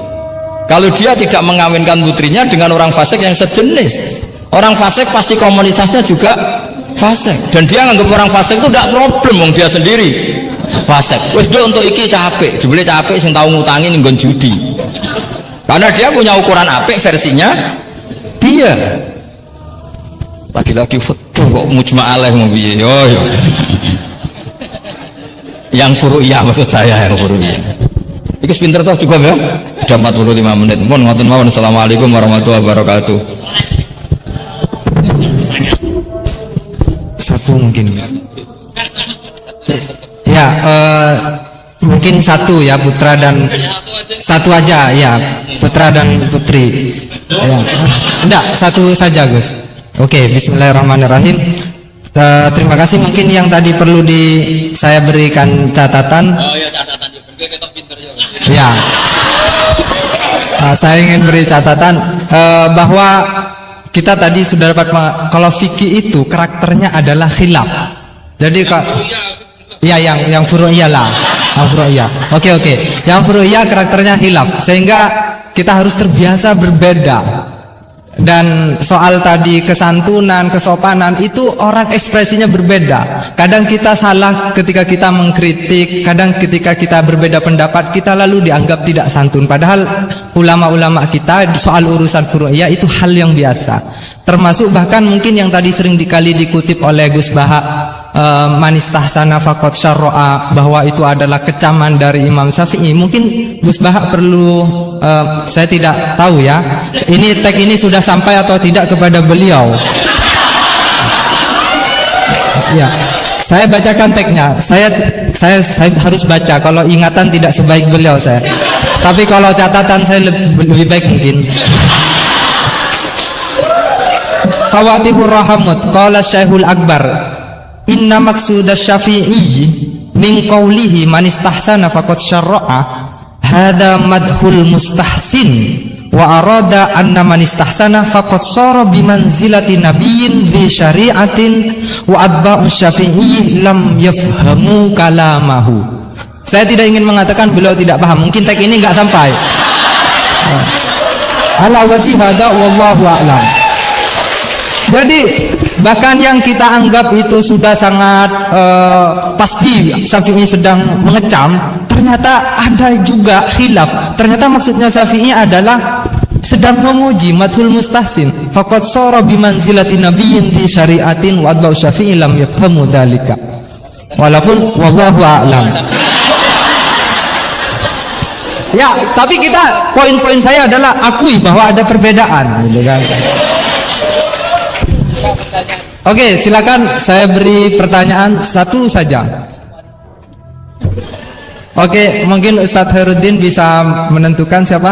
kalau dia tidak mengawinkan putrinya dengan orang fasik yang sejenis? Orang fasik pasti komunitasnya juga fasik, dan dia nganggap orang fasik itu tidak problem, wong dia sendiri fasik. Wes dia untuk iki capek, jebule capek sing tau ngutangi ning nggon judi. Karena dia punya ukuran apik versinya dia. Lagi-lagi foto kok mujma' alaih mau piye. Yo. Yang furu'iyah maksud saya, yang furu'iyah. Iki pinter toh cukup ya? Sudah 45 menit. Mohon ngoten mawon. Assalamualaikum warahmatullahi wabarakatuh. Satu mungkin. Ya, mungkin satu ya, putra dan satu aja ya, putra dan putri. Ya. Enggak, satu saja Gus. Oke, Bismillahirrahmanirrahim. Terima kasih. Mungkin yang tadi perlu saya berikan catatan. Oh ya, catatan juga kita pinter ya. Ya, saya ingin beri catatan bahwa kita tadi sudah dapat kalau fikih itu karakternya adalah khilaf. Jadi ya yang furu'iyah lah, yang furu'iyah. Oke. Yang furu'iyah karakternya khilaf, sehingga kita harus terbiasa berbeda. Dan soal tadi kesantunan, kesopanan itu orang ekspresinya berbeda. Kadang kita salah ketika kita mengkritik, kadang ketika kita berbeda pendapat kita lalu dianggap tidak santun. Padahal ulama-ulama kita soal urusan furu'iyah itu hal yang biasa. Termasuk bahkan mungkin yang tadi sering dikutip oleh Gus Baha, manistahsana faqad syarra'a, bahwa itu adalah kecaman dari Imam Syafi'i. Mungkin Gus Baha perlu saya tidak tahu ya, ini tag ini sudah sampai atau tidak kepada beliau. Ya, saya bacakan tagnya. Saya harus baca, kalau ingatan tidak sebaik beliau saya. Tapi kalau catatan saya lebih baik mungkin. Khawatibur Rahamut qala Syekhul Akbar, inna maqsudas Syafi'i min qawlihi man istahsana faqad syarra'a hada madhul mustahsin wa arada anna man istahsana faqad sara bimanzilati nabiyyin bi syari'atin wa atba'u Syafi'i lam yafhamu kalamahu. Saya tidak ingin mengatakan beliau tidak paham, mungkin tag ini enggak sampai. Ala wajhi hada wallahu a'lam. Jadi bahkan yang kita anggap itu sudah sangat pasti Syafi'i sedang mengecam, ternyata ada juga khilaf. Ternyata maksudnya Syafi'i adalah sedang memuji, madhul mustahsin. Faqad sara bimanzilati nabiyyin di syari'atin wa atba'u Syafi'i lam yafhamu dzalika. Walaupun wallahu a'lam. Ya, tapi poin-poin saya adalah akui bahwa ada perbedaan, gitu kan. Oke, silakan saya beri pertanyaan satu saja. Oke, mungkin Ustadz Khairuddin bisa menentukan siapa?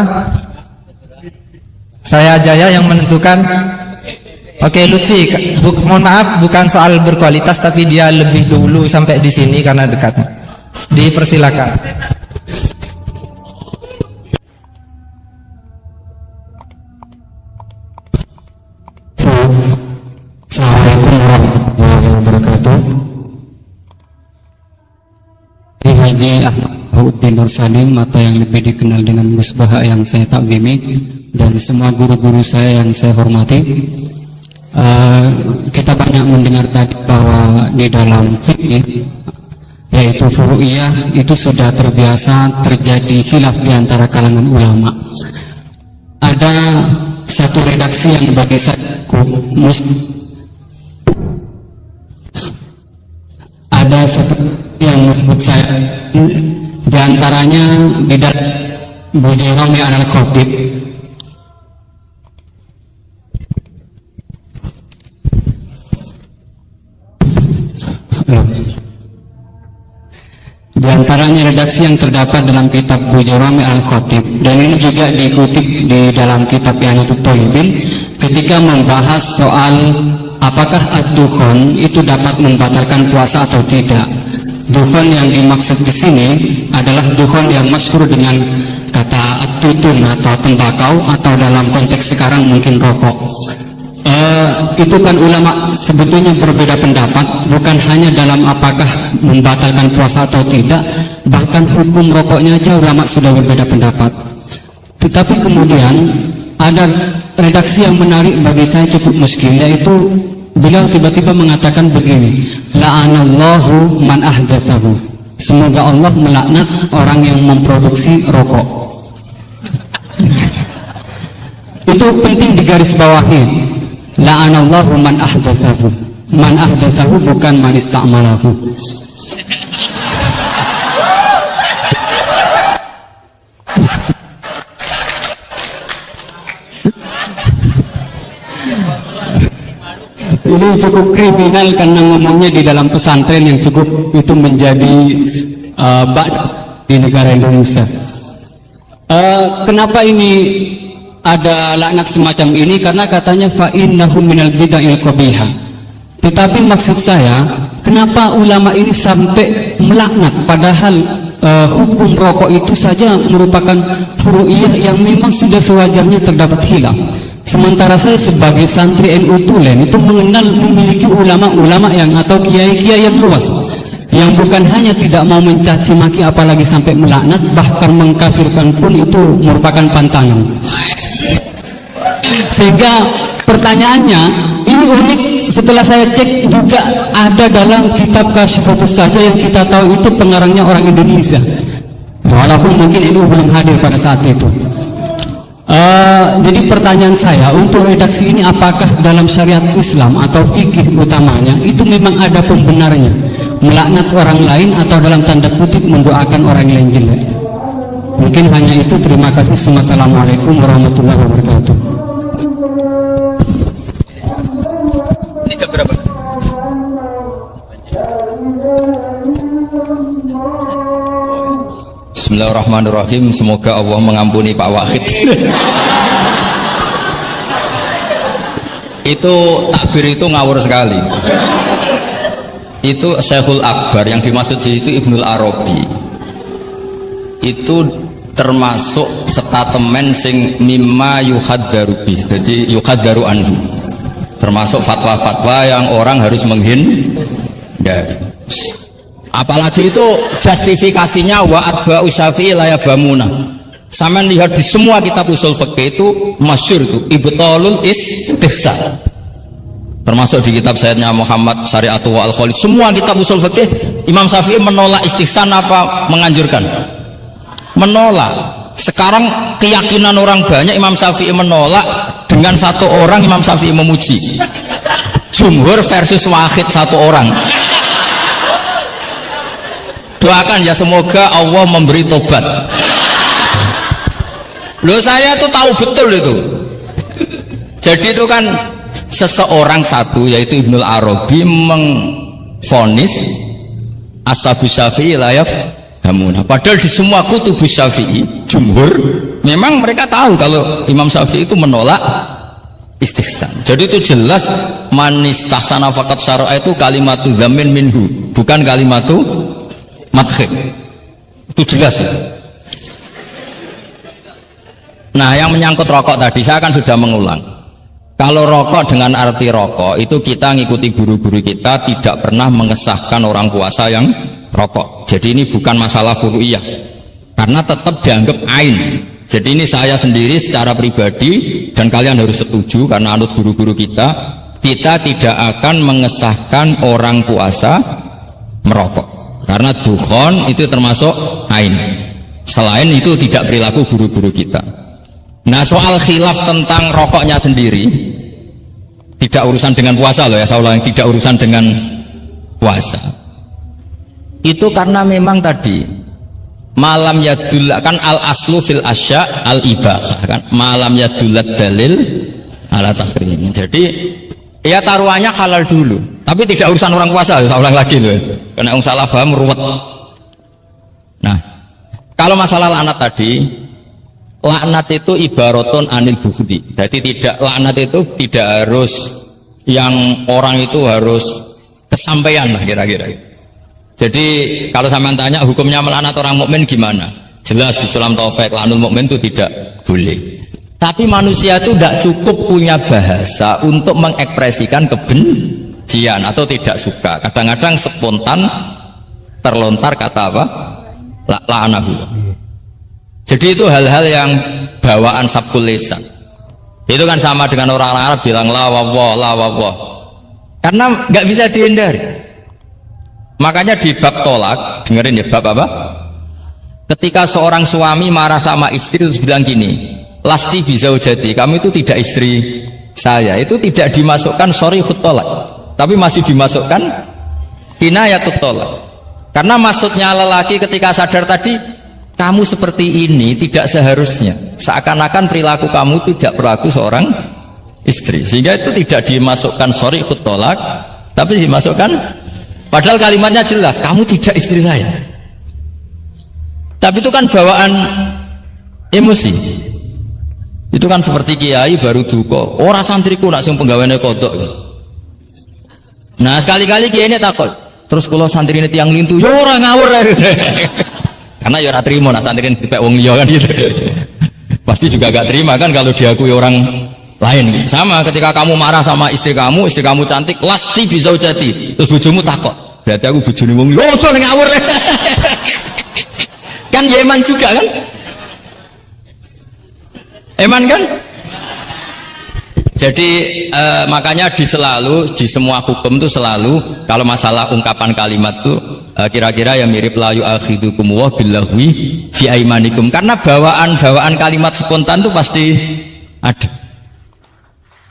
Saya Jaya yang menentukan. Oke, Lutfi, mohon maaf bukan soal berkualitas, tapi dia lebih dulu sampai di sini karena dekat. Dipersilakan. Assalamualaikum warahmatullahi wabarakatuh. Haji Ahmad Nur Salim atau yang lebih dikenal dengan Gus Baha yang saya takzimi, dan semua guru-guru saya yang saya hormati. Kita banyak mendengar tadi bahwa di dalam fikih, yaitu furu'iyah, itu sudah terbiasa terjadi khilaf di antara kalangan ulama. Ada satu redaksi yang bagi saya ada satu yang menurut saya diantaranya di dalam Bujairami al-Khatib. Di antaranya redaksi yang terdapat dalam kitab Bujairami al-Khatib, dan ini juga dikutip di dalam kitab Ihyatul Thalibin ketika membahas soal apakah ad-dukhon itu dapat membatalkan puasa atau tidak. Dukhon yang dimaksud di sini adalah dukhon yang masyhur dengan kata at-tutun atau tembakau, atau dalam konteks sekarang mungkin rokok. Itu kan ulama sebetulnya berbeda pendapat, bukan hanya dalam apakah membatalkan puasa atau tidak, bahkan hukum rokoknya aja ulama sudah berbeda pendapat. Tetapi kemudian ada redaksi yang menarik bagi saya cukup muskil, yaitu beliau tiba-tiba mengatakan begini, la'anallahu man ahdatsahu, semoga Allah melaknat orang yang memproduksi rokok. Itu penting digarisbawahi, la'anallahu man ahdatsahu. Man ahdatsahu bukan man ista'malahu. Ini cukup kriminal karena ngomongnya di dalam pesantren yang cukup itu menjadi bak di negara Indonesia. Kenapa ini ada laknat semacam ini? Karena katanya fa innahu minal bid'il qabihah. Tetapi maksud saya, kenapa ulama ini sampai melaknat padahal hukum rokok itu saja merupakan furu'iyah yang memang sudah sewajarnya terdapat hilaf. Sementara saya sebagai santri NU Tulen itu memiliki ulama-ulama yang atau kiai-kiai yang luas, yang bukan hanya tidak mau mencaci maki apalagi sampai melaknat, bahkan mengkafirkan pun itu merupakan pantangan. Sehingga pertanyaannya ini unik, setelah saya cek juga ada dalam kitab Kasyfatus saja yang kita tahu itu pengarangnya orang Indonesia, walaupun mungkin NU belum hadir pada saat itu. Jadi pertanyaan saya untuk redaksi ini, apakah dalam syariat Islam atau fikih utamanya itu memang ada pembenarnya melaknat orang lain atau dalam tanda kutip mendoakan orang lain jelek? Mungkin hanya itu. Terima kasih. Wassalamualaikum warahmatullahi wabarakatuh. Ini jam berapa? Bismillahirrahmanirrahim. Semoga Allah mengampuni Pak Wahid. Itu takbir itu ngawur sekali. Itu Syekhul Akbar yang dimaksud di itu Ibnul Arabi. Itu termasuk statemen sing mimma yuhaddaru bih. Jadi yuhaddaru anhu. Termasuk fatwa-fatwa yang orang harus menghindari. Apalagi itu justifikasinya wa atba'u syafi'i la yabamuna. Sampeyan lihat di semua kitab usul fikih itu masyhur itu ibtalul istihsan. Termasuk di kitab Sayyidina Muhammad Syari'atu wa al-Khalid. Semua kitab usul fikih Imam Syafi'i menolak istihsan apa menganjurkan? Menolak. Sekarang keyakinan orang banyak Imam Syafi'i menolak, dengan satu orang Imam Syafi'i memuji. Jumhur versus wahid satu orang. Doakan ya semoga Allah memberi tobat. Loh saya tuh tahu betul itu. Jadi itu kan seseorang satu yaitu Ibnul Arabi mengfonis Ashabus Syafi'i la yafhamuna. Padahal di semua kutubus Syafi'i jumhur memang mereka tahu kalau Imam Syafi'i itu menolak istihsan. Jadi itu jelas manistahsana faqat syara'a itu kalimatu dzamin minhu, bukan kalimatu madhib. Itu jelas ya. Nah yang menyangkut rokok tadi saya kan sudah mengulang. Kalau rokok dengan arti rokok itu kita ngikuti guru-guru kita, tidak pernah mengesahkan orang puasa yang rokok. Jadi ini bukan masalah furu'iyah karena tetap dianggap ain. Jadi ini saya sendiri secara pribadi dan kalian harus setuju karena anut guru-guru kita tidak akan mengesahkan orang puasa merokok. Karena dukhon itu termasuk ain. Selain itu tidak perilaku guru-guru kita. Nah soal khilaf tentang rokoknya sendiri tidak urusan dengan puasa loh ya, saya ulang, tidak urusan dengan puasa. Itu karena memang tadi malam yadullah kan al aslu fil asya al ibahah kan, malam yadullat dalil ala tahrim. Jadi ya taruhannya halal dulu, tapi tidak urusan orang puasa. Saya ulang lagi loh, karena orang salah paham ruwet. Nah, kalau masalah laknat tadi, laknat itu ibaratun anil bukhdi. Jadi tidak, laknat itu tidak harus yang orang itu harus kesampaian lah kira-kira. Jadi kalau sampean tanya hukumnya melaknat orang mukmin gimana? Jelas di Sulam Taufik laknul mukmin itu tidak boleh. Tapi manusia itu tidak cukup punya bahasa untuk mengekspresikan kebencian atau tidak suka. Kadang-kadang spontan terlontar kata apa? La'anahu. Jadi itu hal-hal yang bawaan sabkul lisan. Itu kan sama dengan orang Arab bilang la wallah, la wallah. Karena nggak bisa dihindari. Makanya di bab tolak, dengerin ya bab apa? Ketika seorang suami marah sama istri terus bilang gini, lasti bisa jadi kamu itu tidak istri saya, itu tidak dimasukkan sorry tolak, tapi masih dimasukkan kinayatut tolak. Karena maksudnya lelaki ketika sadar tadi kamu seperti ini tidak seharusnya, seakan-akan perilaku kamu tidak berlaku seorang istri, sehingga itu tidak dimasukkan shari'ut tolak, tapi dimasukkan, padahal kalimatnya jelas, kamu tidak istri saya. Tapi itu kan bawaan emosi. Itu kan seperti kiai baru duka, orang santriku nak sing penggaweane kodok. Nah sekali-kali kiai ini takut, terus kalau santri ini tiang lintu, ya orang ngawur. Karena ya ora trimo nak santri ini dipek wong liya kan gitu. Pasti juga gak terima kan kalau diakui orang lain. Sama ketika kamu marah sama istri kamu cantik, lasti bisa ujati, terus bojomu takut, berarti aku bojone wong liya, oh ngawur. Kan Yeman juga kan, Eman kan. Jadi makanya di semua hukum itu selalu kalau masalah ungkapan kalimat itu kira-kira yang mirip la yu'akhidukum wa billahi fi aimanikum, karena bawaan kalimat spontan itu pasti ada.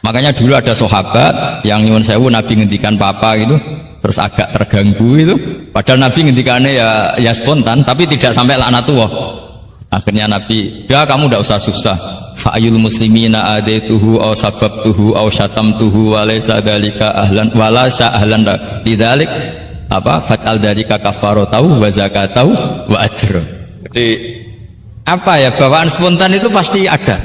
Makanya dulu ada sahabat yang nyuwun sewu Nabi ngendikan papa gitu, terus agak terganggu itu, padahal Nabi ngendikannya ya spontan, tapi tidak sampai laknatullah. Akhirnya Nabi, ya kamu tidak usah susah. Fa'ayul muslimina adaituhu aw sababtuhu aw syatamtuhu wa laysa dzalika ahlan wa laysa ahlan lidzalik apa fat'al dzalika kafaratahu wa zakatahu wa ajr. Jadi apa ya, bawaan spontan itu pasti ada.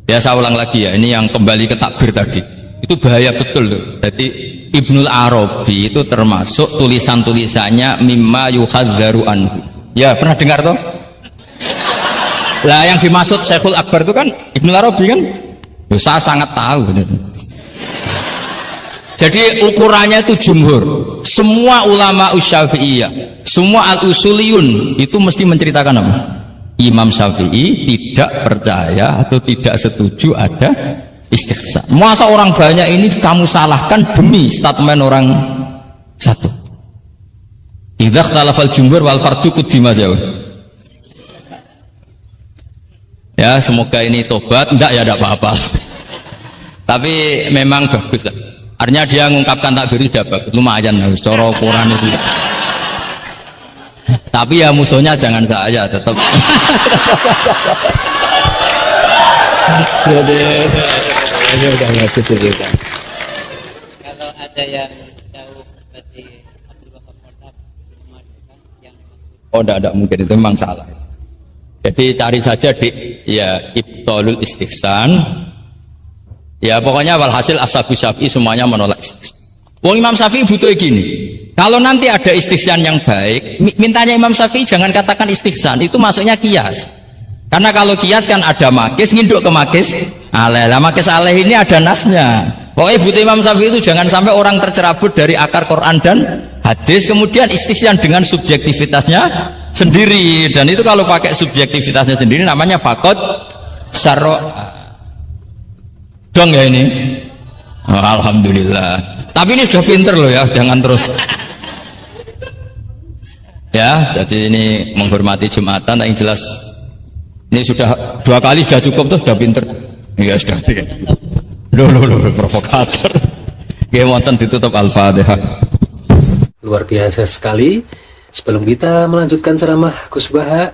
Ya saya ulang lagi ya, ini yang kembali ke takbir tadi, itu bahaya betul tuh. Jadi Ibnul Arabi itu termasuk tulisan-tulisannya mimma yuhadzaru anhu. Ya pernah dengar toh? Lah yang dimaksud Syekhul Akbar itu kan Ibnul Arabi kan? Ya, saya sangat tahu. Jadi ukurannya itu jumhur. Semua ulama Syafi'iyah, semua al-usuliyun itu mesti menceritakan apa? Imam Syafi'i tidak percaya atau tidak setuju ada istihsan. Masa orang banyak ini kamu salahkan demi statement orang satu? Idza ikhtalafal jumhur wal fardu quddima jauh. Ya semoga ini tobat, enggak ya enggak apa-apa. Tapi memang bagus lah. Artinya dia mengungkapkan takbir sudah bagus, lumayan cara Quran itu. Tapi ya musuhnya jangan saya tetap. Kalau ada yang jauh seperti Abdul Wahab Mordab memadukan yang maksud. Oh tidak mungkin, itu memang salah. Jadi cari saja di ya Ibtalul Istihsan. Ya pokoknya walhasil Ashabu Syafi'i semuanya menolak istihsan. Wong Imam Syafi'i butuh gini. Kalau nanti ada istihsan yang baik, mintanya Imam Syafi'i jangan katakan istihsan, itu masuknya kias. Karena kalau kias kan ada makis, nginduk ke makis aleh. Lah makis aleh ini ada nasnya. Pokoknya butuh Imam Syafi'i itu jangan sampai orang tercerabut dari akar Quran dan hadis, kemudian istihsan dengan subjektivitasnya sendiri. Dan itu kalau pakai subjektivitasnya sendiri namanya fakot syarro. Dong ya ini. Oh, alhamdulillah. Tapi ini sudah pinter loh ya, jangan terus. Ya, jadi ini menghormati Jumatan, yang jelas ini sudah 2 kali sudah cukup tuh, sudah pinter. Iya sudah. Loh, provokator. Dia wonten ditutup Al-Fatihah. Luar biasa sekali. Sebelum kita melanjutkan ceramah Gus Baha,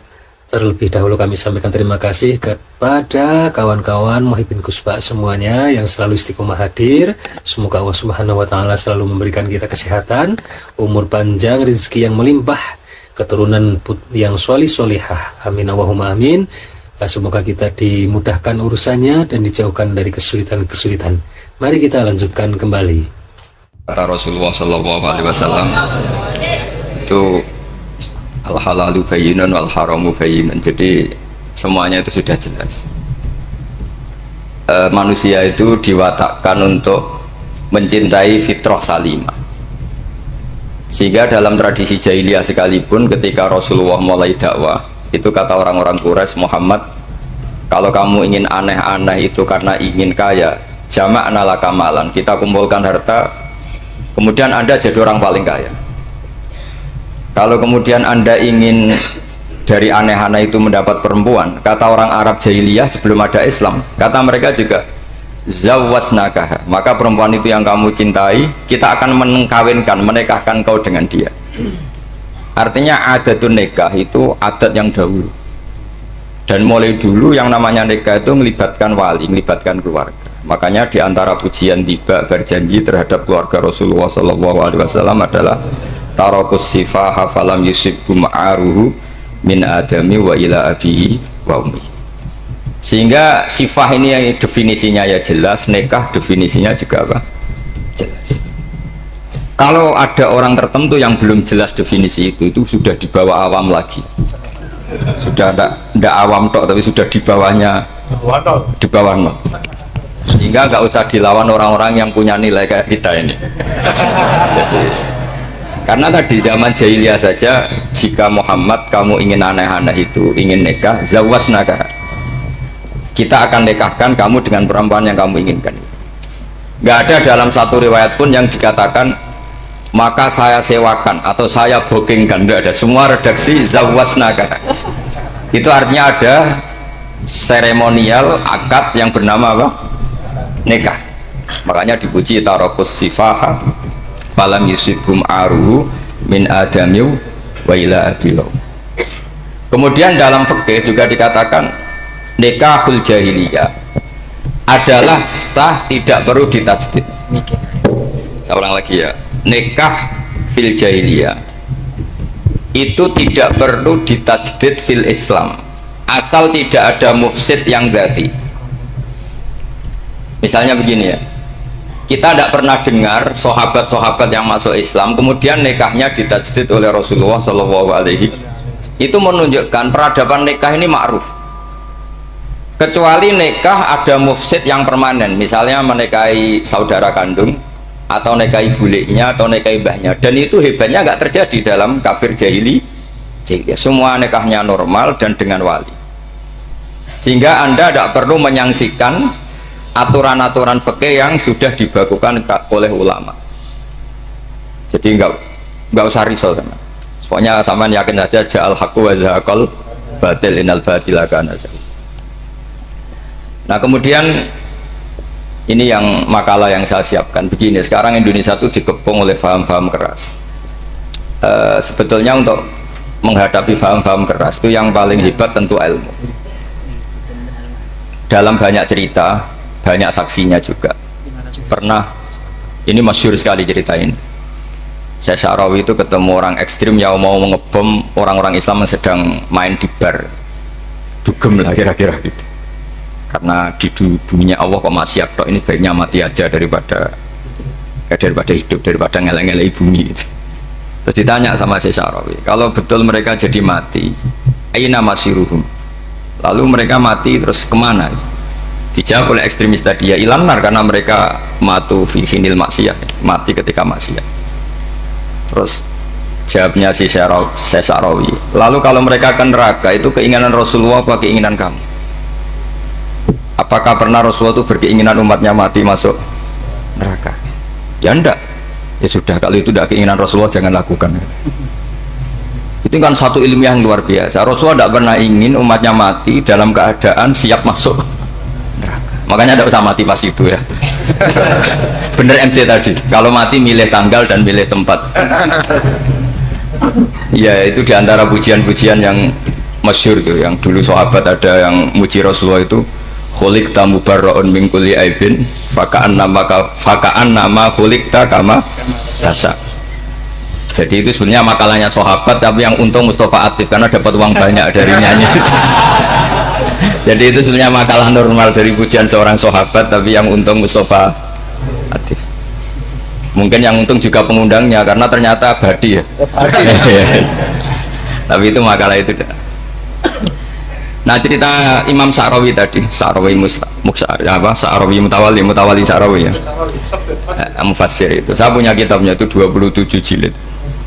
terlebih dahulu kami sampaikan terima kasih kepada kawan-kawan Muhibbin Gus Baha semuanya yang selalu istiqomah hadir. Semoga Allah Subhanahu wa taala selalu memberikan kita kesehatan, umur panjang, rezeki yang melimpah, keturunan yang solih-solihah. Amin Allahumma amin. Semoga kita dimudahkan urusannya dan dijauhkan dari kesulitan-kesulitan. Mari kita lanjutkan kembali. Kata Rasulullah Shallallahu Alaihi Wasallam itu al-halalu bayyinun wal haramu bayyinun. Jadi semuanya itu sudah jelas. Manusia itu diwatakkan untuk mencintai fitrah salimah. Sehingga dalam tradisi jahiliyah sekalipun ketika Rasulullah mulai dakwah, itu kata orang-orang Quraisy, Muhammad, kalau kamu ingin aneh-aneh itu karena ingin kaya, jama'na laka malan, kita kumpulkan harta, kemudian Anda jadi orang paling kaya. Kalau kemudian Anda ingin dari aneh-aneh itu mendapat perempuan, kata orang Arab jahiliyah sebelum ada Islam, kata mereka juga zawwasnakaha, maka perempuan itu yang kamu cintai, kita akan mengkawinkan, menikahkan kau dengan dia. Artinya adatun nikah itu adat yang dahulu. Dan mulai dulu yang namanya nikah itu melibatkan wali, melibatkan keluarga. Makanya di antara pujian tiba berjanji terhadap keluarga Rasulullah SAW adalah tarakus sifaha falam yusibbu ma'aruhu min adami wa ila abihi wa ummi. Sehingga sifah ini yang definisinya ya jelas, nikah definisinya juga apa? Jelas. Kalau ada orang tertentu yang belum jelas definisi itu sudah di bawah awam lagi. Sudah tidak awam tok, tapi sudah di bawahnya, di bawah nol. Sehingga nggak usah dilawan orang-orang yang punya nilai kayak kita ini. Jadi, karena tadi zaman jahiliyah saja, jika Muhammad kamu ingin aneh-aneh itu, ingin nikah, zawasnaka, kita akan nikahkan kamu dengan perempuan yang kamu inginkan. Nggak ada dalam satu riwayat pun yang dikatakan maka saya sewakan atau saya bookingkan, tidak ada. Semua redaksi zawasnaka. Itu artinya ada seremonial akad yang bernama apa? Nikah. Makanya dipuji tarakus sifaha falam yusibhum aruhu min adamiu wa ila abilau. Kemudian dalam fikih juga dikatakan nikahul jahiliyah adalah sah, tidak perlu ditajdid. Saya ulang lagi ya, nikah fil jahiliyah itu tidak perlu ditajdid fil Islam asal tidak ada mufsid yang dzati. Misalnya begini ya, kita tidak pernah dengar sahabat-sahabat yang masuk Islam kemudian nikahnya ditajdid oleh Rasulullah SAW. Itu menunjukkan peradaban nikah ini ma'ruf, kecuali nikah ada mufsid yang permanen, misalnya menikahi saudara kandung atau nikahi buliknya atau nikahi mbahnya, dan itu hebatnya nggak terjadi dalam kafir jahili. Semua nikahnya normal dan dengan wali, sehingga Anda tidak perlu menyangsikan aturan-aturan fikih yang sudah dibakukan oleh ulama. Jadi nggak usah risau sama. Pokoknya sama yakin saja ja'al haqqu wa zahaqal batil innal batila kana zahuqa. Nah kemudian ini yang makalah yang saya siapkan begini. Sekarang Indonesia itu dikepung oleh paham-paham keras. Sebetulnya untuk menghadapi paham-paham keras itu yang paling hebat tentu ilmu. Dalam banyak cerita, banyak saksinya juga. Pernah, ini masyhur sekali cerita ini. Saya Syarawi itu ketemu orang ekstrim yang mau mengebom orang-orang Islam yang sedang main di bar. Dugem lah kira-kira gitu. Karena di dunia Allah kok maksiat tok, ini baiknya mati aja daripada hidup, daripada ngeleng-ngeleng bumi gitu. Terus ditanya sama Syarawi, kalau betul mereka jadi mati, aina masiruhum, lalu mereka mati terus kemana? Dijawab oleh ekstremis tadi, ya ilanar, karena mereka matu fi hinil maksiat, mati ketika maksiat. Terus jawabnya Syarawi, lalu kalau mereka akan neraka itu keinginan Rasulullah apa keinginan kamu? Apakah pernah Rasulullah itu berkeinginan umatnya mati masuk neraka? Ya enggak. Ya sudah, kalau itu tidak keinginan Rasulullah jangan lakukan. Itu kan satu ilmu yang luar biasa. Rasulullah tidak pernah ingin umatnya mati dalam keadaan siap masuk neraka. Makanya tidak usah mati pas itu ya. Bener MC tadi, kalau mati milih tanggal dan milih tempat. Ya itu diantara pujian-pujian yang masyhur tuh, yang dulu sahabat ada yang muji Rasulullah itu, khuliqta mubarra'un min kulli aibin faka'an nama khuliqta kama tasha. Jadi itu sebenarnya makalahnya sahabat, tapi yang untung Mustafa Atif karena dapat uang banyak dari nyanyi. Jadi itu sebenarnya makalah normal dari pujian seorang sahabat, tapi yang untung Mustafa Atif. Mungkin yang untung juga pengundangnya karena ternyata abadi ya. Tapi itu makalah itu. Nah cerita Imam Syarawi tadi, Syarawi Syarawi Mutawali Syarawi ya, mufassir itu. Saya punya kitabnya itu 27 jilid.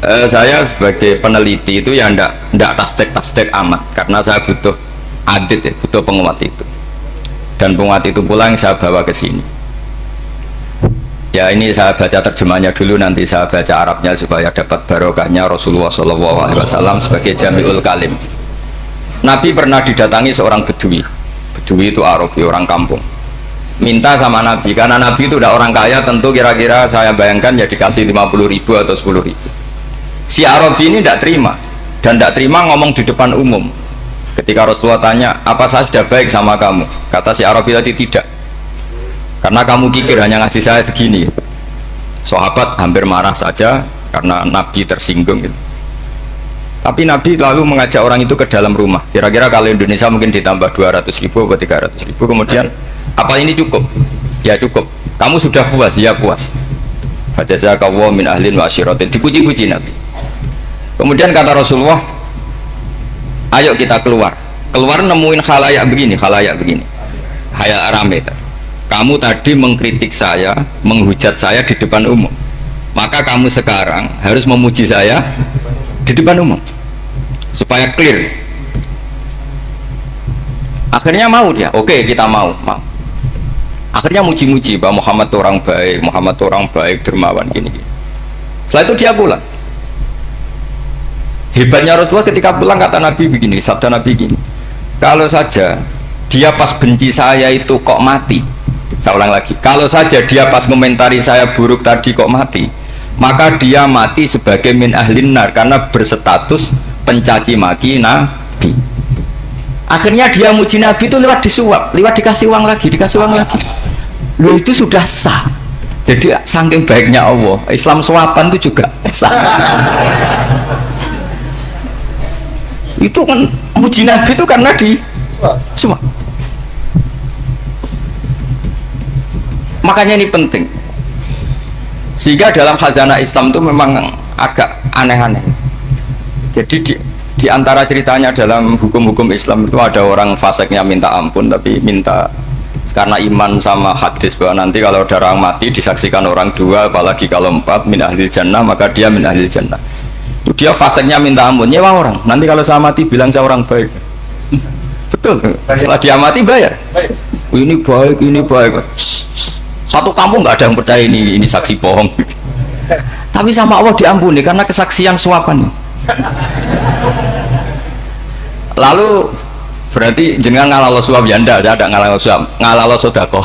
Saya sebagai peneliti itu ya ndak tasdek amat, karena saya butuh adit ya, butuh penguat itu. Dan penguat itu pula yang saya bawa ke sini. Ya ini saya baca terjemahnya dulu, nanti saya baca Arabnya supaya dapat barokahnya Rasulullah SAW sebagai Jami'ul Kalim. Nabi pernah didatangi seorang bedui. Bedui itu Arabi, orang kampung. Minta sama Nabi, karena Nabi itu udah orang kaya, tentu kira-kira saya bayangkan ya dikasih 50.000 atau 10.000. Si Arabi ini tidak terima, dan tidak terima ngomong di depan umum. Ketika Rasulullah tanya, apa saya sudah baik sama kamu? Kata si Arabi tadi, tidak, karena kamu kikir hanya ngasih saya segini. Sahabat hampir marah saja karena Nabi tersinggung gitu. Tapi Nabi lalu mengajak orang itu ke dalam rumah. Kira-kira kalau Indonesia mungkin ditambah 200.000 atau 300.000. Kemudian, apa ini cukup? Ya cukup. Kamu sudah puas? Ya puas. Fajazakallahu min ahlin wa asyiratin. Dipuji-puji Nabi. Kemudian kata Rasulullah, ayo kita keluar. Keluar nemuin khalayak begini. Khalayak rame. Kamu tadi mengkritik saya, menghujat saya di depan umum. Maka kamu sekarang harus memuji saya di depan umum supaya clear. Akhirnya mau dia, oke kita mau. Akhirnya muji-muji bahwa Muhammad itu orang baik, dermawan gini. Setelah itu dia pulang. Hebatnya Rasulullah ketika pulang, kata Nabi begini, sabda Nabi begini, kalau saja dia pas benci saya itu kok mati, saya ulang lagi, kalau saja dia pas komentari saya buruk tadi kok mati, maka dia mati sebagai min ahlin nar, karena berstatus pencaci maki Nabi. Akhirnya dia muji Nabi itu lewat disuap, lewat dikasih uang lagi. Loh, itu sudah sah. Jadi saking baiknya Allah, Islam suapan itu juga sah. Itu kan muji Nabi itu karena di suap. Makanya ini penting. Sehingga dalam khazanah Islam itu memang agak aneh-aneh. Jadi di antara ceritanya dalam hukum-hukum Islam itu ada orang fasiknya minta ampun, tapi minta karena iman sama hadis bahwa nanti kalau ada orang mati disaksikan orang dua, apalagi kalau 4 min ahlil jannah, maka dia min ahlil jannah. Itu dia fasiknya minta ampun, nyewa orang. Nanti kalau saya mati bilang saya orang baik. Betul. Setelah dia mati bayar. Ini baik. Satu kampung nggak ada yang percaya ini saksi bohong. Tapi sama Allah diampuni karena kesaksian suapan. Lalu berarti jenengan ngalalo suap ya? Enggak, saya ada ngalalo suap, ngalalo sodako.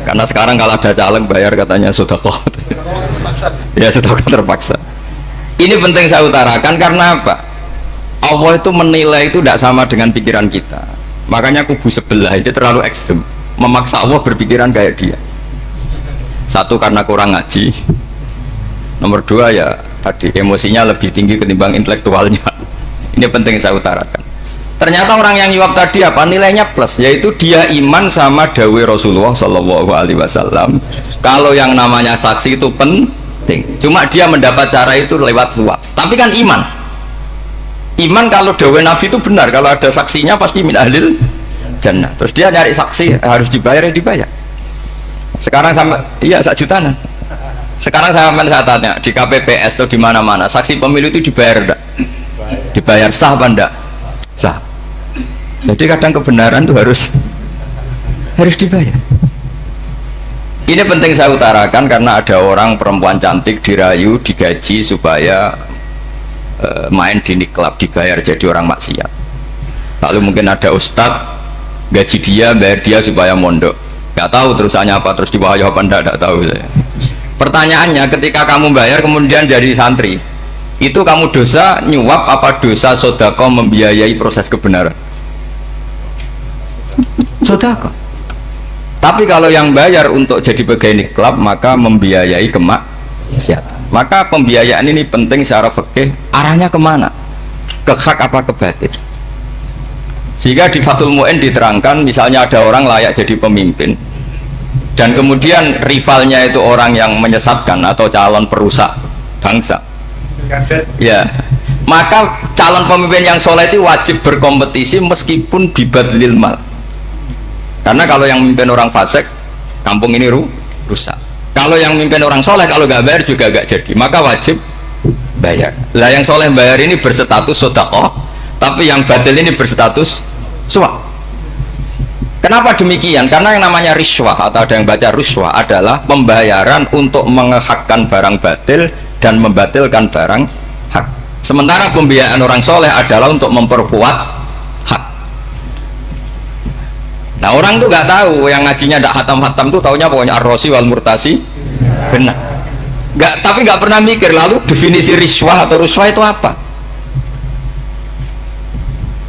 Karena sekarang kalau ada caleg bayar katanya sodako. Ya sodako terpaksa. Ini penting saya utarakan karena apa? Allah itu menilai itu tidak sama dengan pikiran kita. Makanya kubu sebelah ini terlalu ekstrem, memaksa Allah berpikiran kayak dia. Satu karena kurang ngaji, nomor dua ya tadi emosinya lebih tinggi ketimbang intelektualnya. Ini penting saya utarakan. Ternyata orang yang nyuap tadi apa nilainya plus, yaitu dia iman sama dawai Rasulullah Shallallahu Alaihi Wasallam. Kalau yang namanya saksi itu penting, cuma dia mendapat cara itu lewat suap. Tapi kan iman kalau dawai Nabi itu benar, kalau ada saksinya pasti min ahlil jannah. Terus dia nyari saksi harus dibayar, ya dibayar. Sekarang sama iya 1 jutaan. Sekarang saya tanya di KPPS atau di mana-mana saksi pemilu itu dibayar enggak? Dibayar sah apa enggak? Sah. Jadi kadang kebenaran itu harus dibayar. Ini penting saya utarakan karena ada orang perempuan cantik dirayu, digaji supaya main di klub, dibayar jadi orang maksiat. Lalu mungkin ada ustadz gaji dia, bayar dia supaya mondok. Gak tahu terusannya apa, terus dibayar apa enggak tahu saya. Pertanyaannya, ketika kamu bayar kemudian jadi santri, itu kamu dosa nyuap apa dosa sodako membiayai proses kebenaran? Sodako. Tapi kalau yang bayar untuk jadi pegawai klub maka membiayai kemaksiatan. Maka pembiayaan ini penting secara fikih, arahnya kemana? Ke hak apa ke batil? Sehingga di Fathul Mu'in diterangkan, misalnya ada orang layak jadi pemimpin dan kemudian rivalnya itu orang yang menyesatkan atau calon perusak bangsa, ya maka calon pemimpin yang soleh itu wajib berkompetisi meskipun bibadlil mal. Karena kalau yang memimpin orang fasik, kampung ini rusak. Kalau yang memimpin orang soleh, kalau nggak bayar juga nggak jadi, maka wajib bayar. Lah yang soleh bayar ini berstatus sedekah, tapi yang batil ini berstatus suap. Kenapa demikian? Karena yang namanya riswah atau ada yang baca ruswah adalah pembayaran untuk mengehakkan barang batil dan membatilkan barang hak. Sementara pembiayaan orang soleh adalah untuk memperkuat hak. Nah orang tuh nggak tahu, yang ngajinya tidak hatam-hatam tuh taunya pokoknya ar-rosi wal murtasi benar. Tapi nggak pernah mikir lalu definisi riswah atau ruswah itu apa.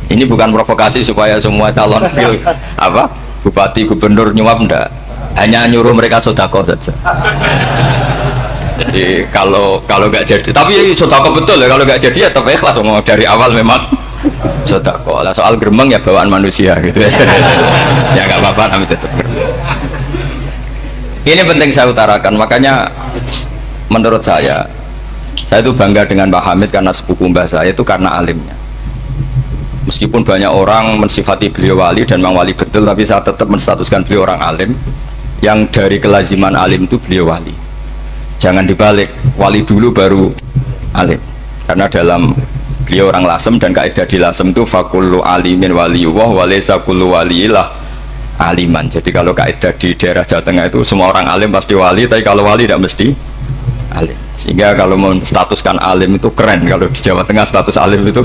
Ini bukan provokasi supaya semua calon bupati, gubernur nyuap, enggak. Hanya nyuruh mereka sodako saja. Jadi kalau nggak jadi, tapi sodako betul ya, kalau nggak jadi ya tetap ikhlas, dari awal memang sodako. Lah soal gremeng ya bawaan manusia gitu ya. Ya nggak apa-apa, kami tetap gremeng. Ini penting saya utarakan, makanya menurut saya itu bangga dengan Pak Hamid karena sepupu mbah saya itu karena alimnya. Meskipun banyak orang mensifati beliau wali dan memang wali betul, tapi saya tetap menstatuskan beliau orang alim yang dari kelaziman alim itu beliau wali. Jangan dibalik, wali dulu baru alim. Karena dalam beliau orang Lasem dan kaidah di Lasem itu fakullu alimin waliyullah walaysa kullu waliillah aliman. Jadi kalau kaidah di daerah Jawa Tengah itu semua orang alim pasti wali, tapi kalau wali tidak mesti alim. Sehingga kalau menstatuskan alim itu keren, kalau di Jawa Tengah status alim itu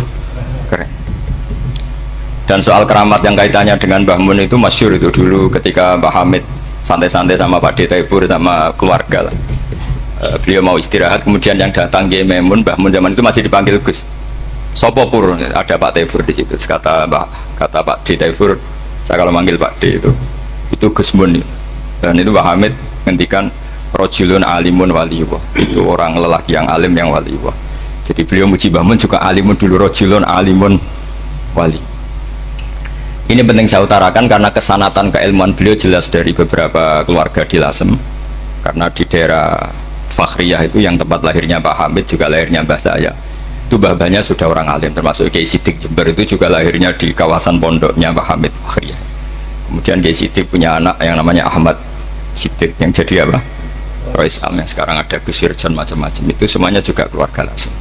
keren. Dan soal keramat yang kaitannya dengan Mbah Mun itu masyhur itu dulu ketika Mbah Hamid santai-santai sama Pak D. Taifur sama keluarga lah. Beliau mau istirahat, kemudian yang datang Kiai Maimun, Mbah Mun zaman itu masih dipanggil Gus. Sopo pur, ada Pak Taifur di situ. Kata Pak D. Taifur, saya kalau manggil Pak D itu Gus Mun. Dan itu Mbah Hamid ngendikan rojulun alimun waliyullah, itu orang lelaki yang alim yang waliyullah. Jadi beliau muji Mbah Mun juga alimun dulu, rojulun alimun wali. Ini penting saya utarakan karena kesanatan keilmuan beliau jelas dari beberapa keluarga di Lasem. Karena di daerah Fakhriyah itu yang tempat lahirnya Pak Hamid juga lahirnya mbah saya. Itu mbah-mbahnya sudah orang alim, termasuk Kiai Sidik Jember itu juga lahirnya di kawasan pondoknya Pak Hamid Fakhriyah. Kemudian Kiai Sidik punya anak yang namanya Ahmad Sidik yang jadi apa? Rois Am yang sekarang ada Gus Wirjan macam-macam, itu semuanya juga keluarga Lasem.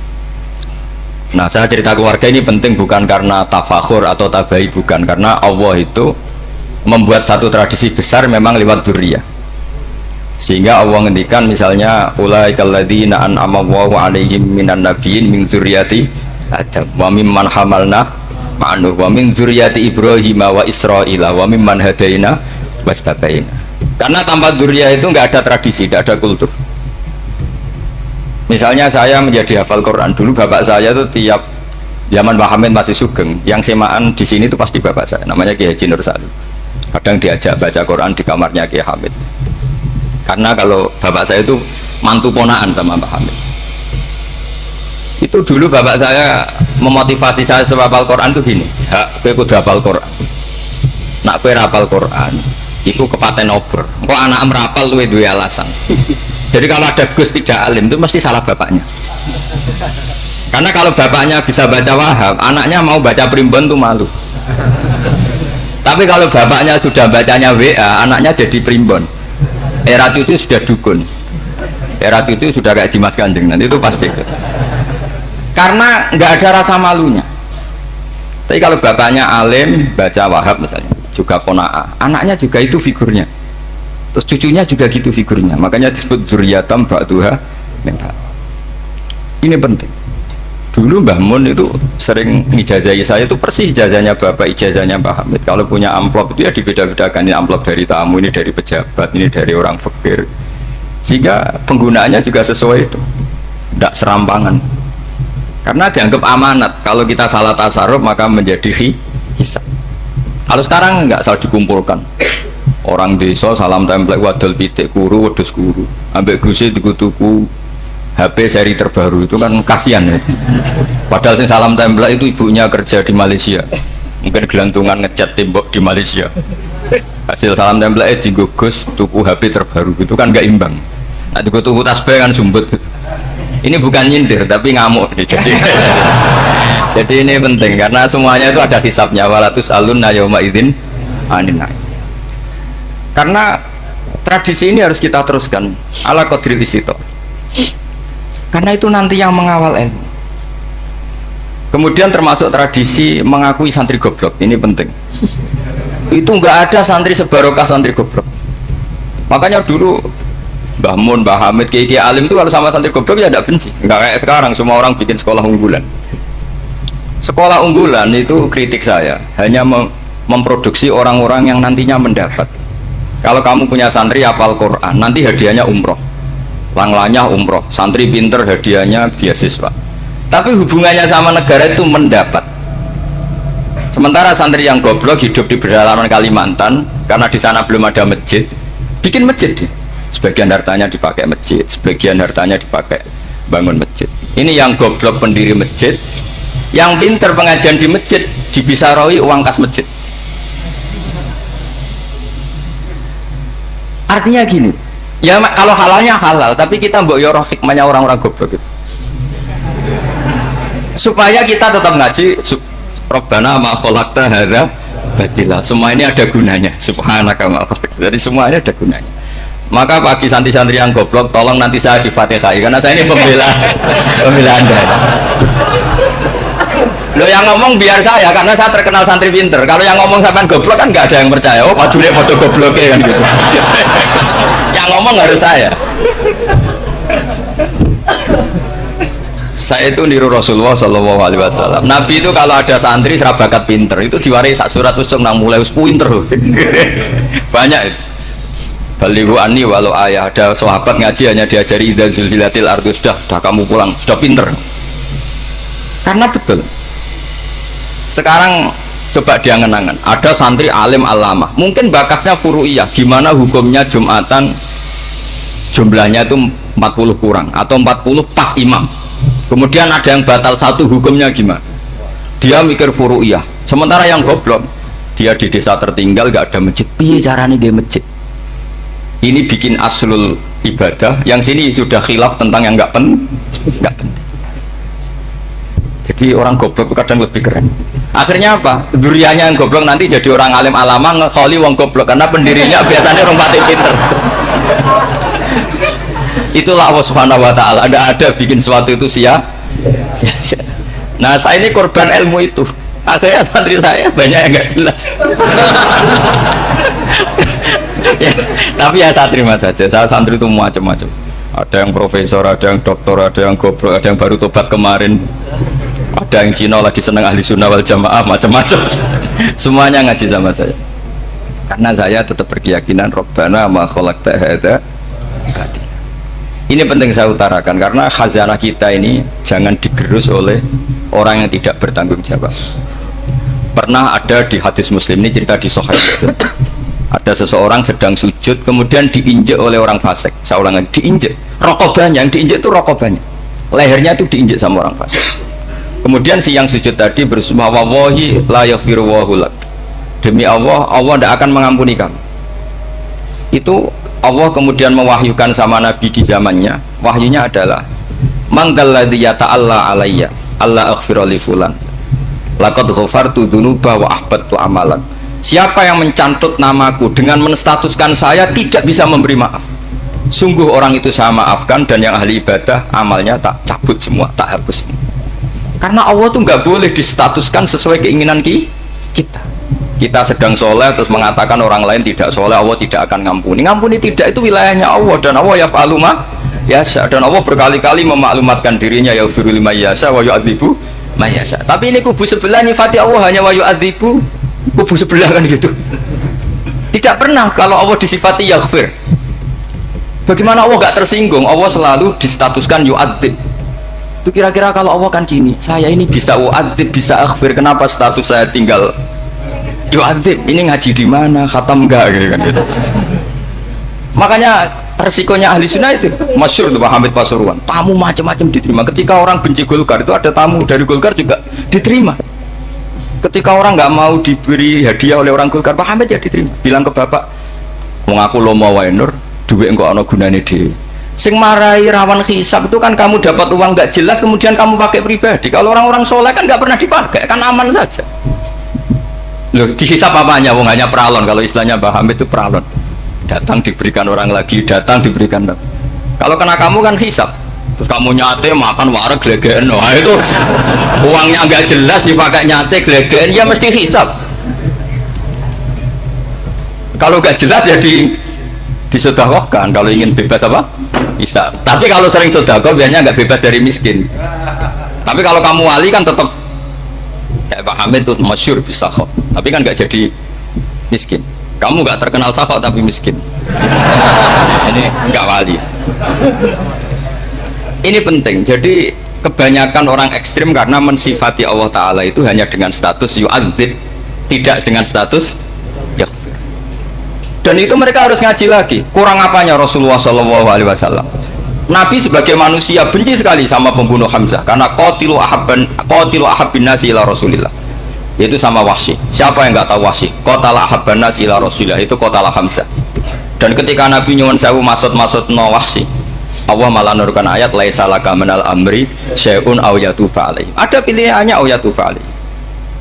Nah, saya cerita keluarga ini penting bukan karena tafakhur atau tabai, bukan, karena Allah itu membuat satu tradisi besar memang lewat dzurriyyah. Sehingga Allah ngendikan misalnya ulaikal ladzina an'ama Allahu 'alaihim minan nabiyyin min dzurriyyati Adam wa mimman hamalna ma'nuh wa min dzurriyyati Ibrahim wa Israila wa mimman hadaina wastabaina. Karena tanpa dzurriyyah itu enggak ada tradisi, enggak ada kultur. Misalnya saya menjadi hafal Quran, dulu bapak saya itu tiap zaman Pak Hamid masih sugeng, yang semaan di sini itu pasti bapak saya, namanya Kiai Haji Nur Salim. Kadang diajak baca Quran di kamarnya Kiai Hamid. Karena kalau bapak saya itu mantu ponaan sama Pak Hamid. Itu dulu bapak saya memotivasi saya supaya hafal Quran itu gini, kowe kudu hafal Quran. Nak kowe hafal Quran, iku kepaten obor. Kok anak merapal luwe duwe alasan. Jadi kalau ada Gus tidak alim itu mesti salah bapaknya. Karena kalau bapaknya bisa baca Wahab, anaknya mau baca Primbon tuh malu. Tapi kalau bapaknya sudah bacanya WA, anaknya jadi Primbon. Era cucu sudah dukun. Era cucu sudah kayak Dimas Kanjeng, nanti itu pasti. Karena nggak ada rasa malunya. Tapi kalau bapaknya alim, baca Wahab misalnya, juga qanaah, anaknya juga itu figurnya. Terus cucunya juga gitu figurnya, makanya disebut dzurriyyatam ba'duha min ba'd. Ini penting. Dulu Mbah Mun itu sering ngijazahi saya, itu persis ijazahnya bapak, ijazahnya Pak Hamid. Kalau punya amplop itu ya dibeda-bedakan, ini amplop dari tamu, ini dari pejabat, ini dari orang fakir. Sehingga penggunaannya juga sesuai itu, tidak serampangan. Karena dianggap amanat, kalau kita salah tasarruf maka menjadi hisab. Kalau sekarang nggak salah dikumpulkan. Orang desa salam template wadol pitik kuru wedhus kuru ambek gusi tuku HP seri terbaru, itu kan kasihan ya. Padahal sing salam template itu ibunya kerja di Malaysia, mungkin gelantungan ngecat tembok di Malaysia, hasil salam template digugus tuku HP terbaru, itu kan nggak imbang. Nah tuku tasbih kan sumbut. Ini bukan nyindir tapi ngamuk nih, jadi ini penting karena semuanya itu ada hisabnya. Walatus alun nayoma idin anin. Karena tradisi ini harus kita teruskan ala qadril istito. Karena itu nanti yang mengawal ilmu. Kemudian termasuk tradisi mengakui santri goblok, ini penting. Itu nggak ada santri sebarokah santri goblok. Makanya dulu Mbah Mun, Mbah Hamid, Kiai alim itu kalau sama santri goblok ya tidak benci. Nggak kayak sekarang semua orang bikin sekolah unggulan. Sekolah unggulan itu kritik saya hanya memproduksi orang-orang yang nantinya mendapat. Kalau kamu punya santri hafal Quran, nanti hadiahnya umroh, langlanya umroh, santri pinter hadiahnya beasiswa. Tapi hubungannya sama negara itu mendapat. Sementara santri yang goblok hidup di pedalaman Kalimantan karena di sana belum ada masjid, bikin masjid dia. Sebagian hartanya dipakai masjid, sebagian hartanya dipakai bangun masjid. Ini yang goblok pendiri masjid, yang pinter pengajian di masjid dibisaroi uang kas masjid. Artinya gini, ya kalau halalnya halal, tapi kita mbok yoroh hikmahnya orang-orang goblok itu. Supaya kita tetap ngaji, Rabbana ma khalaqta hadza batila. Semua ini ada gunanya. Subhanaka ma khalaqta. Jadi semua ini ada gunanya. Maka bagi santri-santri yang goblok, tolong nanti saya di-Fatihai karena saya ini pembela Anda. Lo yang ngomong biar saya, karena saya terkenal santri pinter. Kalau yang ngomong sampean goblok kan nggak ada yang percaya. Oh, majune foto gobloknya kan gitu. Yang ngomong harus saya. Saya itu niru Rasulullah Shallallahu Alaihi Wasallam. Nabi itu kalau ada santri serabakat pinter itu diwaris sak surat usung nang mulai pinter. Banyak itu. Balihu ani walau ayah, ada sahabat ngaji hanya diajari idza zulzilatil ardu, sudah kamu pulang, sudah pinter. Karena betul. Sekarang coba diangan-angan, ada santri alim alama, mungkin bakasnya furu'iyah, gimana hukumnya Jumatan jumlahnya itu 40 kurang atau 40 pas imam. Kemudian ada yang batal satu, hukumnya gimana? Dia mikir furu'iyah. Sementara yang goblok, dia di desa tertinggal gak ada masjid, piye caranya dia masjid? Ini bikin aslul ibadah, yang sini sudah khilaf tentang yang gak penting. Jadi orang goblok kadang lebih keren. Akhirnya apa? Duriannya yang goblok nanti jadi orang alim alama ngekholi wong goblok karena pendirinya biasanya orang pati pinter. Itulah Allah Subhanahu wa taala. Ada bikin sesuatu itu sia-sia. Nah, saya ini korban ilmu itu. Akhirnya santri saya banyak yang nggak jelas. Ya, tapi ya saya terima saja. Saya santri itu macam-macam. Ada yang profesor, ada yang doktor, ada yang goblok, ada yang baru tobat kemarin. Ada yang Cina lagi seneng ahli sunnah wal jamaah, macam-macam. Semuanya ngaji sama saya karena saya tetap berkeyakinan Rabbana ma khalaqta hadza batila. Ini penting saya utarakan karena khazanah kita ini jangan digerus oleh orang yang tidak bertanggung jawab. Pernah ada di hadis Muslim, ini cerita di Sahih, ada seseorang sedang sujud kemudian diinjek oleh orang fasik. Saya ulang lagi, diinjek rokobanya, yang diinjek itu rokobanya, lehernya itu diinjek sama orang fasik. Kemudian si yang sujud tadi bersumpah wallahi la yaghfiru wallahu lak, demi Allah, Allah tidak akan mengampuni kamu. Itu Allah kemudian mewahyukan sama Nabi di zamannya. Wahyunya adalah manggalladzi yata'alla alayya alla aghfira li fulan laqad ghafartu dzunuba wa ahbattu amalan. Siapa yang mencantut namaku dengan menstatuskan saya tidak bisa memberi maaf, sungguh orang itu saya maafkan, dan yang ahli ibadah amalnya tak cabut semua, tak hapus semua. Karena Allah tuh nggak boleh distatuskan sesuai keinginan kita. Kita sedang soleh terus mengatakan orang lain tidak soleh, Allah tidak akan ngampuni. Ngampuni tidak, itu wilayahnya Allah, dan Allah yaf'alu ma yasha, dan Allah berkali-kali memaklumatkan dirinya yaghfiru liman yasha wa yu'adzibu man yasha. Tapi ini kubu sebelah nyifati Allah hanya wa yu'adzibu, kubu sebelah kan gitu. Tidak pernah kalau Allah disifati yaghfir. Bagaimana Allah gak tersinggung? Allah selalu distatuskan yu'adzib. Itu kira-kira kalau Allah kan gini, saya ini bisa u'adzib, bisa akhfir, kenapa status saya tinggal yu'adzib? Ini ngaji di mana? Khatam enggak gitu kan gitu. Makanya resikonya ahli sunnah itu masyhur tuh Pak Hamid Pasuruan, tamu macam-macam diterima. Ketika orang benci Golkar itu ada tamu dari Golkar juga diterima. Ketika orang nggak mau diberi hadiah oleh orang Golkar, Pak Hamid ya diterima. Bilang ke bapak, mengaku lo mau wainur, duit enggak ono gunane dhewe. Sing marai rawan hisab itu kan kamu dapat uang nggak jelas kemudian kamu pakai pribadi. Kalau orang-orang soleh kan nggak pernah dipakai, kan aman saja. Loh, dihisab apanya? Wong hanya peralon. Kalau istilahnya Mbah Hamid itu peralon. Datang diberikan orang lagi, datang diberikan. Kalau kena kamu kan hisab. Terus kamu nyate makan wareg glegeken. Wah itu uangnya nggak jelas dipakai nyate glegeken, ya mesti hisab. Kalau nggak jelas ya disedekahkan. Kalau ingin bebas apa? Bisa. Tapi kalau sering sedekah biasanya nggak bebas dari miskin. Tapi kalau kamu wali kan tetap kayak Pak Hamid tuh masyhur bisa kok. Tapi kan nggak jadi miskin. Kamu nggak terkenal sakok tapi miskin. Ini nggak wali. Ini penting. Jadi kebanyakan orang ekstrim karena mensifati Allah Ta'ala itu hanya dengan status yu'adzib, tidak dengan status yaghfir. Dan itu mereka harus ngaji lagi. Kurang apanya Rasulullah SAW? Nabi sebagai manusia benci sekali sama pembunuh Hamzah karena qatilu ahabbin nasi ila Rasulillah, yaitu sama Wahsy. Siapa yang nggak tahu Wahsy? Qatala ahabban nasi ila Rasulillah, itu qatala Hamzah. Dan ketika Nabi nyuwun sewu maksud no Wahsy, Allah malah nurkan ayat laisa laka minal amri syai'un aw yatuba alaihi. Ada pilihannya aw yatuba alaihi.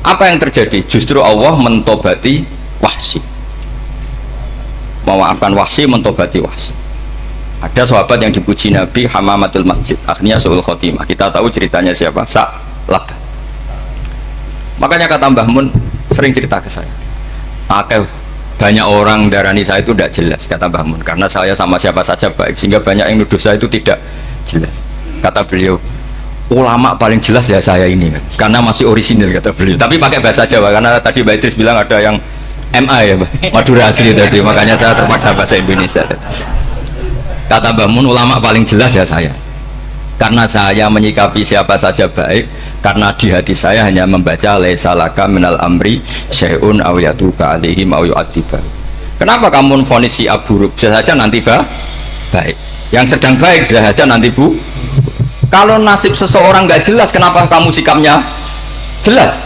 Apa yang terjadi? Justru Allah mentobati Wahsy, memaafkan Wahsy, mentobati Wahsy. Ada sahabat yang dipuji Nabi Hamamatul Masjid, akhirnya su'ul khotimah. Kita tahu ceritanya siapa? Sa'labah. Makanya kata Mbah Mun sering cerita ke saya, banyak orang darani saya itu tidak jelas, kata Mbah Mun, karena saya sama siapa saja baik, sehingga banyak yang nuduh saya itu tidak jelas. Kata beliau, ulama paling jelas ya saya ini, karena masih orisinil, kata beliau. Tapi pakai bahasa Jawa, karena tadi Mbak Idris bilang ada yang MA ya, Madura asli tadi, makanya saya terpaksa bahasa Indonesia tadi. Kata Mbah Mun, ulama paling jelas ya saya, karena saya menyikapi siapa saja baik, karena di hati saya hanya membaca laisa laka minal amri syai'un aw yatuba alaihim aw yu'adziba. Kenapa kamu vonis si buruk? Bisa saja nanti baik. Yang sedang baik bisa saja nanti bu. Kalau nasib seseorang nggak jelas, kenapa kamu sikapnya jelas?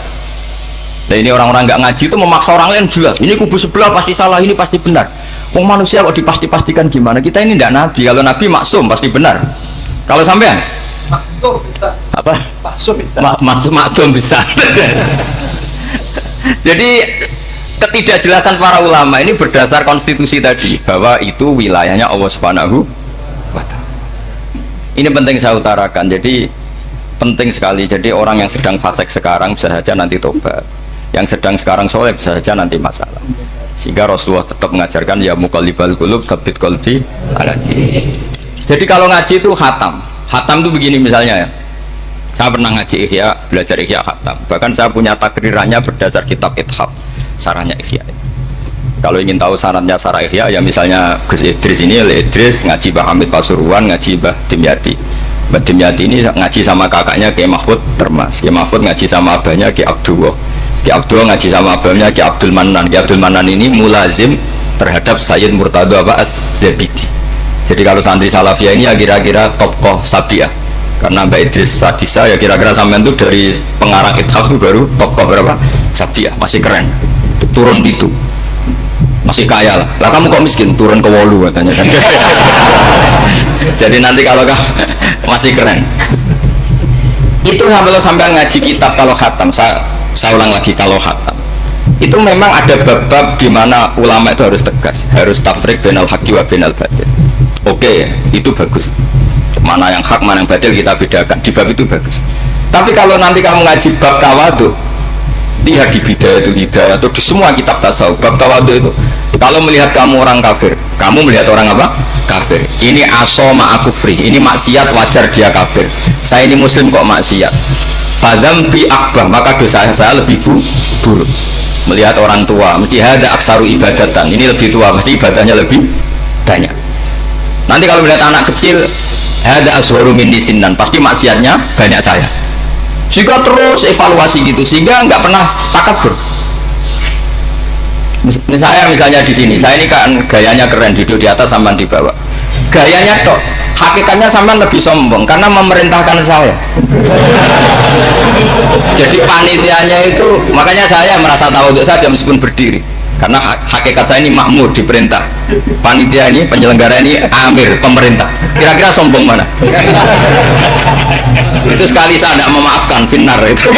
Nah, ini orang-orang nggak ngaji itu memaksa orang lain jelas. Ini kubu sebelah pasti salah, ini pasti benar. Wong manusia kok dipasti-pastikan gimana? Kita ini tidak nabi. Kalau nabi maksum pasti benar. Kalau sampean maksum bisa. Apa? Maksum bisa. Jadi ketidakjelasan para ulama ini berdasar konstitusi tadi, bahwa itu wilayahnya Allah Subhanahu wa Ta'ala. Ini penting saya utarakan. Jadi penting sekali. Jadi orang yang sedang fasik sekarang bisa saja nanti tobat, yang sedang sekarang soleh bisa saja nanti masalah. Sehingga Rasulullah tetap mengajarkan ya muqallibal qulub tsabbit qalbi ala dinik. Jadi kalau ngaji itu khatam itu begini misalnya ya, saya pernah ngaji Ihya, belajar Ihya khatam, bahkan saya punya takrirannya berdasar kitab Ithaf, sarahnya Ihya. Kalau ingin tahu sarannya sarah Ihya ya misalnya Gus Idris ini, Idris ngaji Mbah Hamid Pasuruan, ngaji Mbah Dimyati. Mbah Dimyati ini ngaji sama kakaknya Kiai Mahfud Termas, Kiai Mahfud ngaji sama abahnya Kiai Abdullah, Kiai Abdullah ngaji sama abahnya Kiai Abdul Manan. Kiai Abdul Manan ini mulazim terhadap Sayyid Murtado Az-Zabidi. Jadi kalau santri Salafiyah ini ya kira-kira tokoh Sabiah, karena Mbak Idris Sadisa ya kira-kira sampean itu dari pengarang Ithaf itu baru tokoh berapa? Sabiah, masih keren, turun itu masih kaya lah. Lah kamu kok miskin, turun ke Wolu katanya kan. Jadi nanti kalau masih keren itu sampai ngaji kitab kalau khatam, saya ulang lagi, kalau khatam itu memang ada bab-bab di mana ulama itu harus tegas, harus tafriq bainal haqqi wa bainal batil. Oke, itu bagus. Mana yang hak, mana yang batil kita bedakan. Di bab itu bagus. Tapi kalau nanti kamu ngaji bab tawadhu, lihat di Bidayatul Hidayah atau di semua kitab tasawuf, bab tawadhu itu, kalau melihat kamu orang kafir, kamu melihat orang apa? Kafir. Ini aso ma'akufri, ini maksiat, wajar dia kafir. Saya ini muslim kok maksiat. Fadzambi akbar, maka dosa saya lebih buruk. Melihat orang tua, mesti ada aksaru ibadatan, ini lebih tua, mesti ibadahnya lebih banyak. Nanti kalau melihat anak kecil, ada aswaru min disinnan, pasti maksiatnya banyak saya. Sehingga terus evaluasi gitu, sehingga nggak pernah takabur. Misalnya di sini, saya ini kan gayanya keren, duduk di atas sampai di bawah. Gayanya tok, hakikatnya sampai lebih sombong karena memerintahkan saya. Jadi panitianya itu, makanya saya merasa tahu untuk saja meskipun berdiri. Karena hakikat saya ini makmur, diperintah. Panitia ini, penyelenggara ini amir, pemerintah. Kira-kira sombong mana? Itu sekali saya tidak memaafkan, finnar itu.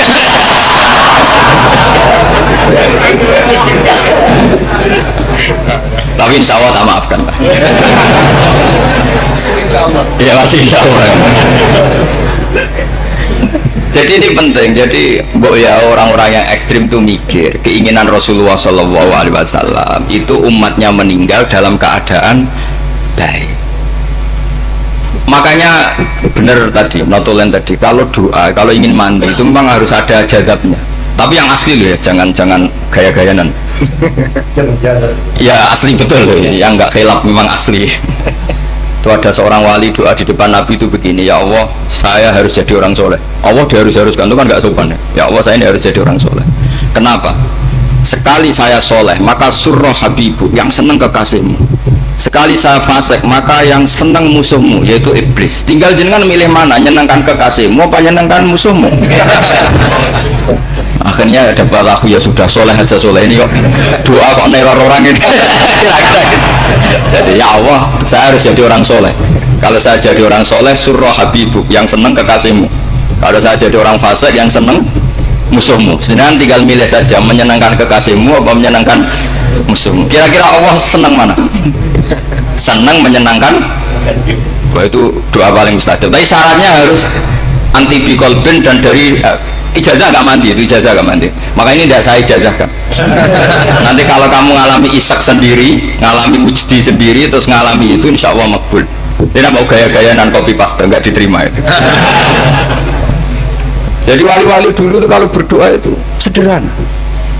Tapi insya Allah tak maafkan lah. Ya masih insya Allah. Jadi ini penting. Jadi ya orang-orang yang ekstrim itu mikir keinginan Rasulullah SAW itu umatnya meninggal dalam keadaan baik. Makanya benar tadi notulen tadi, kalau doa, kalau ingin mandi itu memang harus ada jadabnya. Tapi yang asli loh ya, jangan gaya-gayanan. Ya asli betul loh, yang nggak khilaf memang asli. Itu ada seorang wali doa di depan Nabi itu begini, ya Allah saya harus jadi orang soleh. Allah diharuskan itu kan nggak sopan ya. Ya Allah saya ini harus jadi orang soleh. Kenapa? Sekali saya soleh maka surroh habibu, yang senang kekasihmu. Sekali saya fasik maka yang senang musuhmu, yaitu iblis. Tinggal jenengan milih mana, nyenangkan kekasihmu apa nyenangkan musuhmu. Akhirnya ada balaku, ya sudah soleh aja soleh ini kok doa kok neror orang ini. Jadi ya Allah saya harus jadi orang soleh. Kalau saya jadi orang soleh surroh habibu, yang senang kekasihmu. Kalau saya jadi orang fasik yang senang musuhmu. Sedangkan tinggal milih saja, menyenangkan kekasihmu apa menyenangkan musuhmu. Kira-kira Allah senang mana? Senang menyenangkan. Wah, itu doa paling mustajab. Tapi syaratnya harus anti bikolbin dan dari ijazah nggak mandi, itu ijazah nggak mandi. Maka ini tidak saya ijazahkan. Nanti kalau kamu ngalami isak sendiri, ngalami ujdi sendiri, terus ngalami itu insya Allah makbul. Tidak mau gaya-gaya dan copy paste, nggak diterima itu. Jadi wali-wali dulu itu kalau berdoa itu sederhana,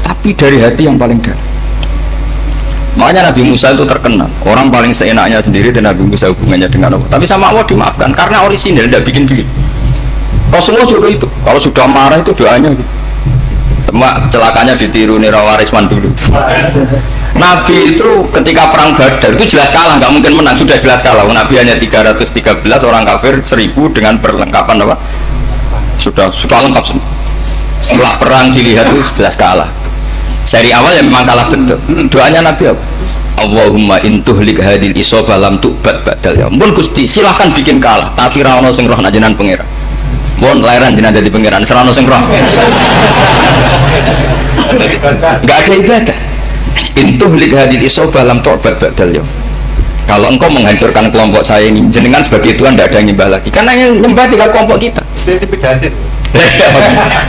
tapi dari hati yang paling dalam. Makanya Nabi Musa itu terkenal, orang paling seenaknya sendiri dan Nabi Musa hubungannya dengan Allah. Tapi sama Allah dimaafkan karena orisinil, tidak bikin-bikin. Rasulullah juga itu, kalau sudah marah itu doanya gitu. Celakanya ditiru Nira Warisman dulu. Nabi itu ketika perang Badar itu jelas kalah, nggak mungkin menang, sudah jelas kalah. Nabi hanya 313, orang kafir 1000 dengan perlengkapan apa? Sudah lengkap semua. Setelah perang dilihat itu jelas kalah. Seri awal yang memang kalah betul. Doanya Nabi apa? Allahumma intuhlik hadil isoba lam tu'bad badal ya. Mun Gusti silahkan bikin kalah, tapi ra ono sing roh najenan pangeran. Mun lairan jenengan dadi pangeran, ora ono sing roh. Enggak ada ibadah. Intuhlik hadil isoba lam tu'bad badal ya. Kalau engkau menghancurkan kelompok saya ini, jenengan sebagai Tuhan tidak ada yang nyembah lagi. Karena yang nyembah tinggal kelompok kita.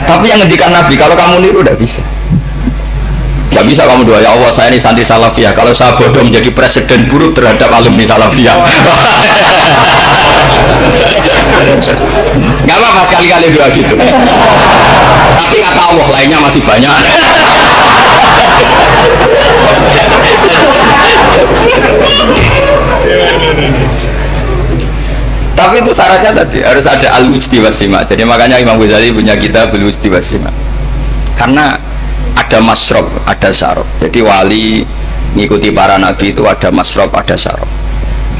Tapi yang ngendikan Nabi, kalau kamu niru tidak bisa. Gak bisa kamu doa, ya Allah saya ini santri salafiyah, kalau saya bodoh menjadi presiden buruk terhadap alumni salafiyah. Gak apa-apa sekali-kali doa gitu. Tapi kata Allah lainnya masih banyak. Tapi itu syaratnya tadi harus ada al-wujdi wasima. Jadi makanya Imam Ghazali punya kitab al-wujdi wasima. Karena ada masrob, ada syarob. Jadi wali ngikuti para nabi itu ada masrob, ada syarob.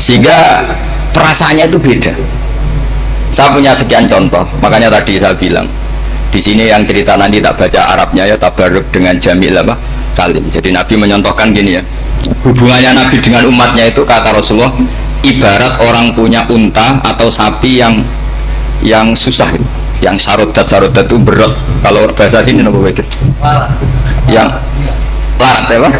Sehingga perasaannya itu beda. Saya punya sekian contoh. Makanya tadi saya bilang di sini yang cerita nanti tak baca Arabnya ya, tabarruk dengan Jamil apa? Salim. Jadi Nabi menyontohkan gini ya. Hubungannya Nabi dengan umatnya itu kata Rasulullah ibarat orang punya unta atau sapi yang susah, yang sarodat itu berat. Kalau bahasa sini apa begitu? Yang larat ya Pak?